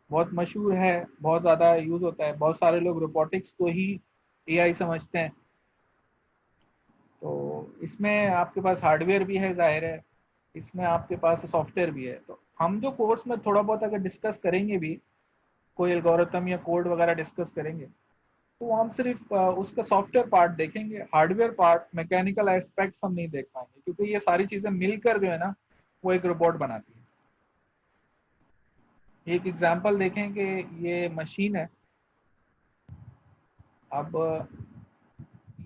बहुत मशहूर है, बहुत ज़्यादा यूज होता है। बहुत सारे लोग रोबोटिक्स को ही एआई समझते हैं। तो इसमें आपके पास हार्डवेयर भी है, जाहिर है, इसमें आपके पास सॉफ्टवेयर भी है। तो हम जो कोर्स में थोड़ा बहुत अगर डिस्कस करेंगे भी, कोई एल्गोरिथम या कोड वगैरह डिस्कस करेंगे, तो हम सिर्फ उसका सॉफ्टवेयर पार्ट देखेंगे, हार्डवेयर पार्ट, मैकेनिकल एस्पेक्ट्स हम नहीं देख पाएंगे, क्योंकि ये सारी चीज़ें मिलकर जो है ना वो एक रोबोट बनाती है। एक एग्जांपल देखें कि ये मशीन है। अब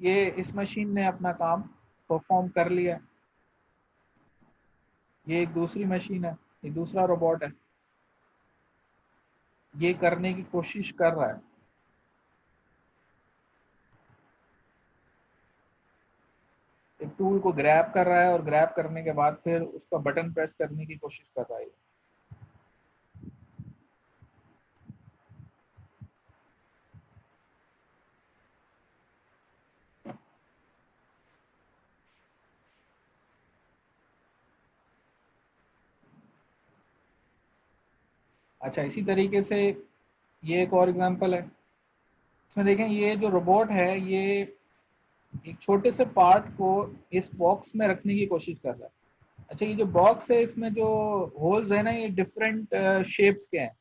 ये इस मशीन ने अपना काम परफॉर्म कर लिया। ये एक दूसरी मशीन है, ये दूसरा रोबोट है, ये करने की कोशिश कर रहा है। एक टूल को ग्रैब कर रहा है और ग्रैब करने के बाद फिर उसका बटन प्रेस करने की कोशिश कर रहा है। अच्छा, इसी तरीके से ये एक और एग्जांपल है। इसमें देखें ये जो रोबोट है ये एक छोटे से पार्ट को इस बॉक्स में रखने की कोशिश कर रहा है। अच्छा, ये जो बॉक्स है इसमें जो होल्स है ना ये डिफरेंट शेप्स के हैं।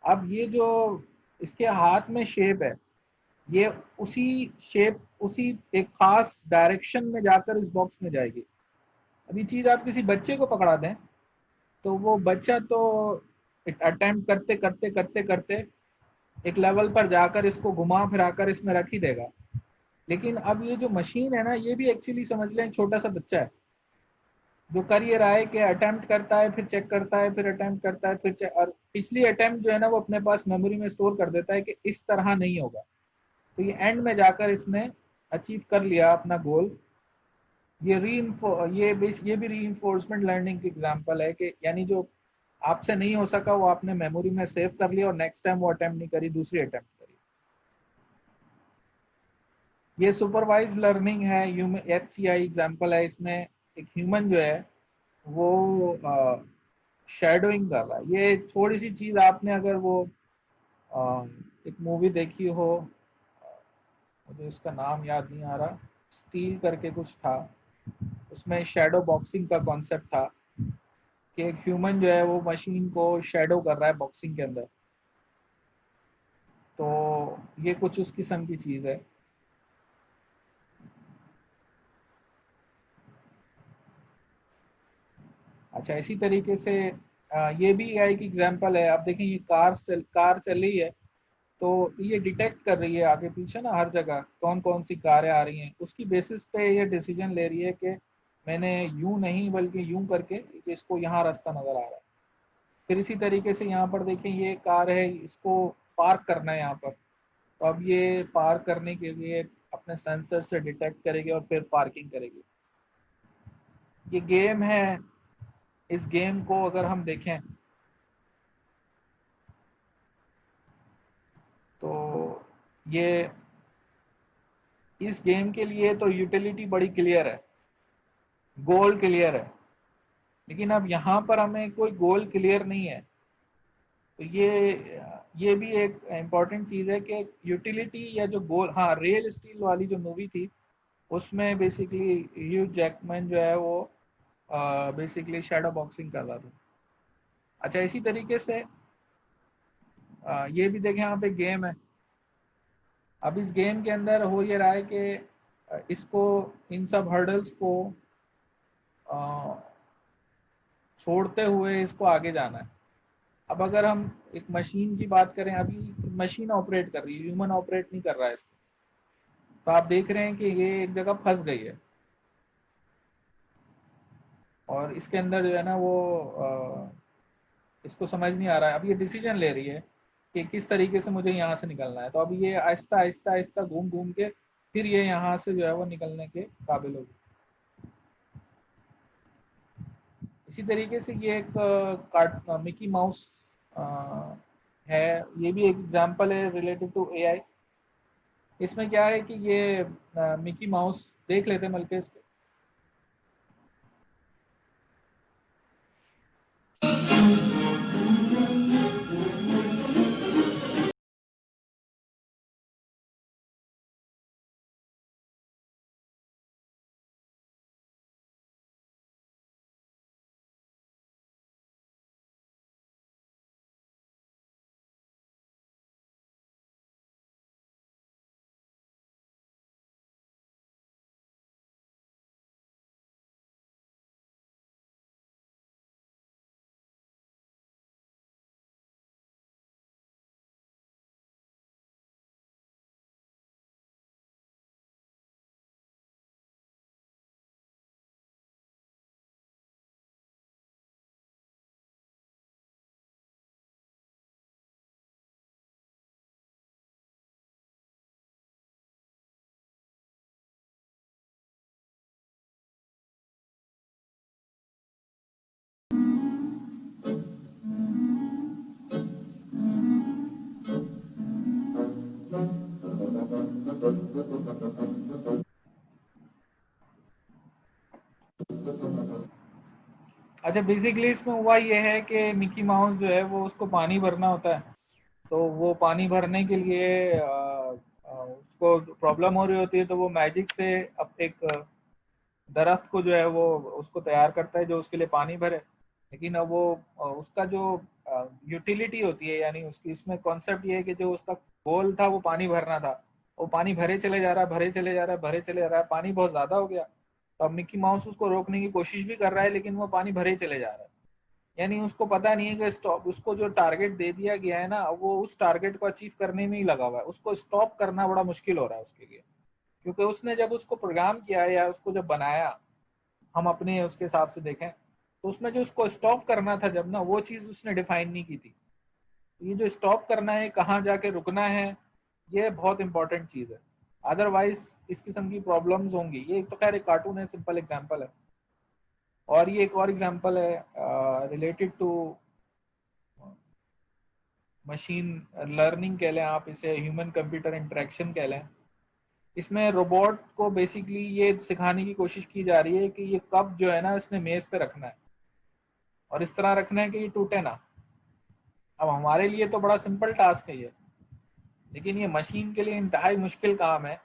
अब ये जो इसके हाथ में शेप है ये उसी शेप उसी एक खास डायरेक्शन में जाकर इस बॉक्स में जाएगी। अब ये चीज़ आप किसी बच्चे को पकड़ा दें तो वो बच्चा तो अटेम्प्ट करते करते करते करते एक लेवल पर जाकर इसको घुमा फिराकर इसमें रख ही देगा। लेकिन अब ये जो मशीन है ना ये भी एक्चुअली समझ लें छोटा सा बच्चा है जो कर ये रहा है कि अटेम्प्ट करता है, फिर चेक करता है, फिर अटेम्प्ट करता है, फिर चेक, और पिछली अटेम्प्ट जो है ना वो अपने पास मेमोरी में स्टोर कर देता है कि इस तरह नहीं होगा। तो ये एंड में जाकर इसने अचीव कर लिया अपना गोल। ये ये भी रीइंफोर्समेंट लर्निंग की एग्जांपल है कि यानी जो आपसे नहीं हो सका वो आपने मेमोरी में सेव कर लिया और नेक्स्ट टाइम वो अटेम्प्ट नहीं करी, दूसरी अटेम्प्ट करी। ये सुपरवाइज लर्निंग है, HCI एग्जांपल है। इसमें एक ह्यूमन जो है वो शैडोइंग कर रहा है। ये थोड़ी सी चीज आपने अगर वो एक मूवी देखी हो, मुझे उसका नाम याद नहीं आ रहा, स्टील करके कुछ था, उसमें शैडो बॉक्सिंग का कॉन्सेप्ट था कि एक ह्यूमन जो है वो मशीन को शैडो कर रहा है बॉक्सिंग के अंदर। तो ये कुछ उस किस्म की चीज है। अच्छा, इसी तरीके से ये भी AI की एग्जांपल है। आप देखें ये कार चल रही है तो ये डिटेक्ट कर रही है आगे पीछे ना हर जगह कौन कौन सी कारें आ रही हैं, उसकी बेसिस पे ये डिसीजन ले रही है कि मैंने यूं नहीं बल्कि यूं करके इसको यहाँ रास्ता नजर आ रहा है। फिर इसी तरीके से यहाँ पर देखें ये कार है, इसको पार्क करना है यहाँ पर, तो अब ये पार्क करने के लिए अपने सेंसर से डिटेक्ट करेगी और फिर पार्किंग करेगी। ये गेम है। इस गेम को अगर हम देखें तो ये इस गेम के लिए तो यूटिलिटी बड़ी क्लियर है, गोल क्लियर है। लेकिन अब यहाँ पर हमें कोई गोल क्लियर नहीं है। तो ये भी एक इम्पॉर्टेंट चीज़ है कि यूटिलिटी या जो गोल, हाँ रियल स्टील वाली जो मूवी थी उसमें बेसिकली ह्यू जैकमैन जो है वो बेसिकली शैडो बॉक्सिंग कर रहा था। अच्छा, इसी तरीके से ये भी देखें यहाँ पे गेम है। अब इस गेम के अंदर हो ये रहा है कि इसको इन सब हर्डल्स को छोड़ते हुए इसको आगे जाना है। अब अगर हम एक मशीन की बात करें, अभी मशीन ऑपरेट कर रही है, ह्यूमन ऑपरेट नहीं कर रहा है इसको, तो आप देख रहे हैं कि ये एक जगह फंस गई है और इसके अंदर जो है ना वो इसको समझ नहीं आ रहा है। अब ये डिसीजन ले रही है कि किस तरीके से मुझे यहाँ से निकलना है। तो अब ये आहिस्ता आहिस्ता आहिस्ता घूम घूम के फिर ये यहाँ से जो है वो निकलने के काबिल होगी। इसी तरीके से ये एक मिकी माउस है, ये भी एक एग्जांपल है रिलेटेड टू AI। इसमें क्या है कि ये मिकी माउस देख लेते हैं बल्कि इसको। अच्छा, बेसिकली इसमें हुआ ये है कि मिकी माउस जो है वो उसको पानी भरना होता है, तो वो पानी भरने के लिए उसको प्रॉब्लम हो रही होती है, तो वो मैजिक से अब एक दरख्त को जो है वो उसको तैयार करता है जो उसके लिए पानी भरे। लेकिन अब वो उसका जो यूटिलिटी होती है, यानी उसकी इसमें कॉन्सेप्ट ये है कि जो उसका गोल था वो पानी भरना था, वो पानी भरे चले जा रहा है, भरे चले जा रहा है, भरे चले जा रहा है, पानी बहुत ज्यादा हो गया। तो अब मिकी माउस उसको रोकने की कोशिश भी कर रहा है, लेकिन वो पानी भरे चले जा रहा है। यानी उसको पता नहीं है कि स्टॉप, उसको जो टारगेट दे दिया गया है ना, वो उस टारगेट को अचीव करने में ही लगा हुआ है, उसको स्टॉप करना बड़ा मुश्किल हो रहा है उसके लिए। क्योंकि उसने जब उसको प्रोग्राम किया या उसको जब बनाया, हम अपने उसके हिसाब से देखें तो उसमें जो उसको स्टॉप करना था जब ना, वो चीज उसने डिफाइन नहीं की थी। ये जो स्टॉप करना है, कहाँ जाके रुकना है, ये बहुत इंपॉर्टेंट चीज है। अदरवाइज इस किस्म की प्रॉब्लम्स होंगी। ये तो खैर एक कार्टून है, सिंपल एग्जांपल है। और ये एक और एग्जांपल है रिलेटेड टू मशीन लर्निंग कह लें आप इसे, ह्यूमन कंप्यूटर इंटरेक्शन कह लें। इसमें रोबोट को बेसिकली ये सिखाने की कोशिश की जा रही है कि ये कप जो है ना, इसने मेज पे रखना है और इस तरह रखना है कि ये टूटे ना। अब हमारे लिए तो बड़ा सिंपल टास्क है ये, लेकिन ये मशीन के लिए इंतहाई मुश्किल काम है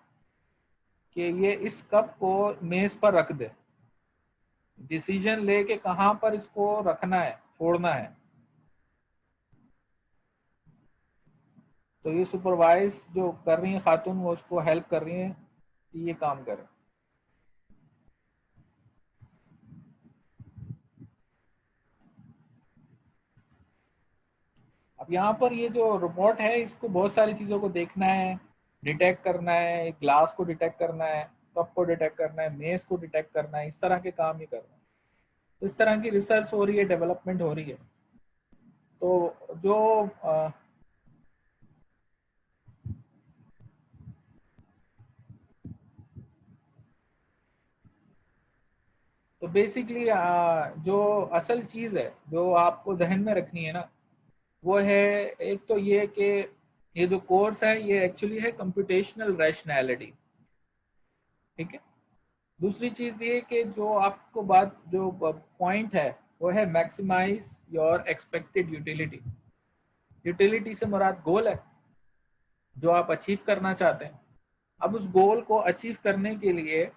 कि ये इस कप को मेज पर रख दे, डिसीजन ले के कहाँ पर इसको रखना है, छोड़ना है। तो ये सुपरवाइज जो कर रही है खातून, वो उसको हेल्प कर रही है कि ये काम करे। अब यहाँ पर ये जो रोबोट है, इसको बहुत सारी चीज़ों को देखना है, डिटेक्ट करना है, ग्लास को डिटेक्ट करना है, कप को डिटेक्ट करना है, मेज को डिटेक्ट करना है, इस तरह के काम ही करना है। तो इस तरह की रिसर्च हो रही है, डेवलपमेंट हो रही है। तो जो तो बेसिकली जो असल चीज़ है जो आपको जहन में रखनी है ना, वो है एक तो ये कि ये जो कोर्स है ये एक्चुअली है कंप्यूटेशनल रैशनैलिटी, ठीक है। दूसरी चीज ये कि जो आपको बात जो पॉइंट है वो है maximize your expected utility. Utility से मुराद गोल है जो आप अचीव करना चाहते हैं। अब उस गोल को अचीव करने के लिए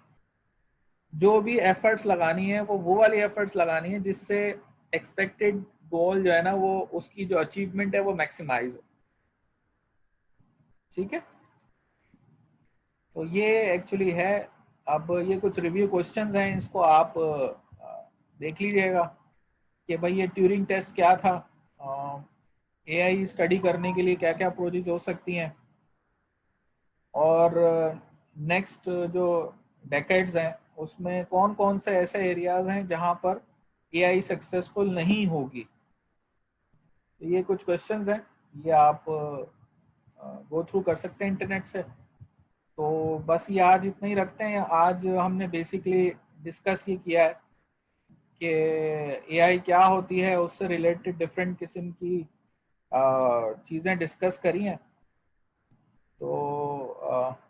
जो भी एफर्ट्स लगानी है वो वाली एफर्ट्स लगानी है जिससे एक्सपेक्टेड गोल जो है ना, वो उसकी जो अचीवमेंट है वो मैक्सिमाइज हो, ठीक है। तो ये एक्चुअली है। अब ये कुछ रिव्यू क्वेश्चंस हैं, इसको आप देख लीजिएगा कि भाई ये ट्यूरिंग टेस्ट क्या था, एआई स्टडी करने के लिए क्या क्या अप्रोचेज हो सकती हैं, और नेक्स्ट जो डेकेड्स हैं उसमें कौन कौन से ऐसे एरियाज हैं जहां पर एआई सक्सेसफुल नहीं होगी। तो ये कुछ क्वेश्चंस हैं, ये आप गो थ्रू कर सकते हैं इंटरनेट से। तो बस ये आज इतना ही रखते हैं। आज हमने बेसिकली डिस्कस ये किया है कि एआई क्या होती है, उससे रिलेटेड डिफरेंट किस्म की चीज़ें डिस्कस करी हैं। तो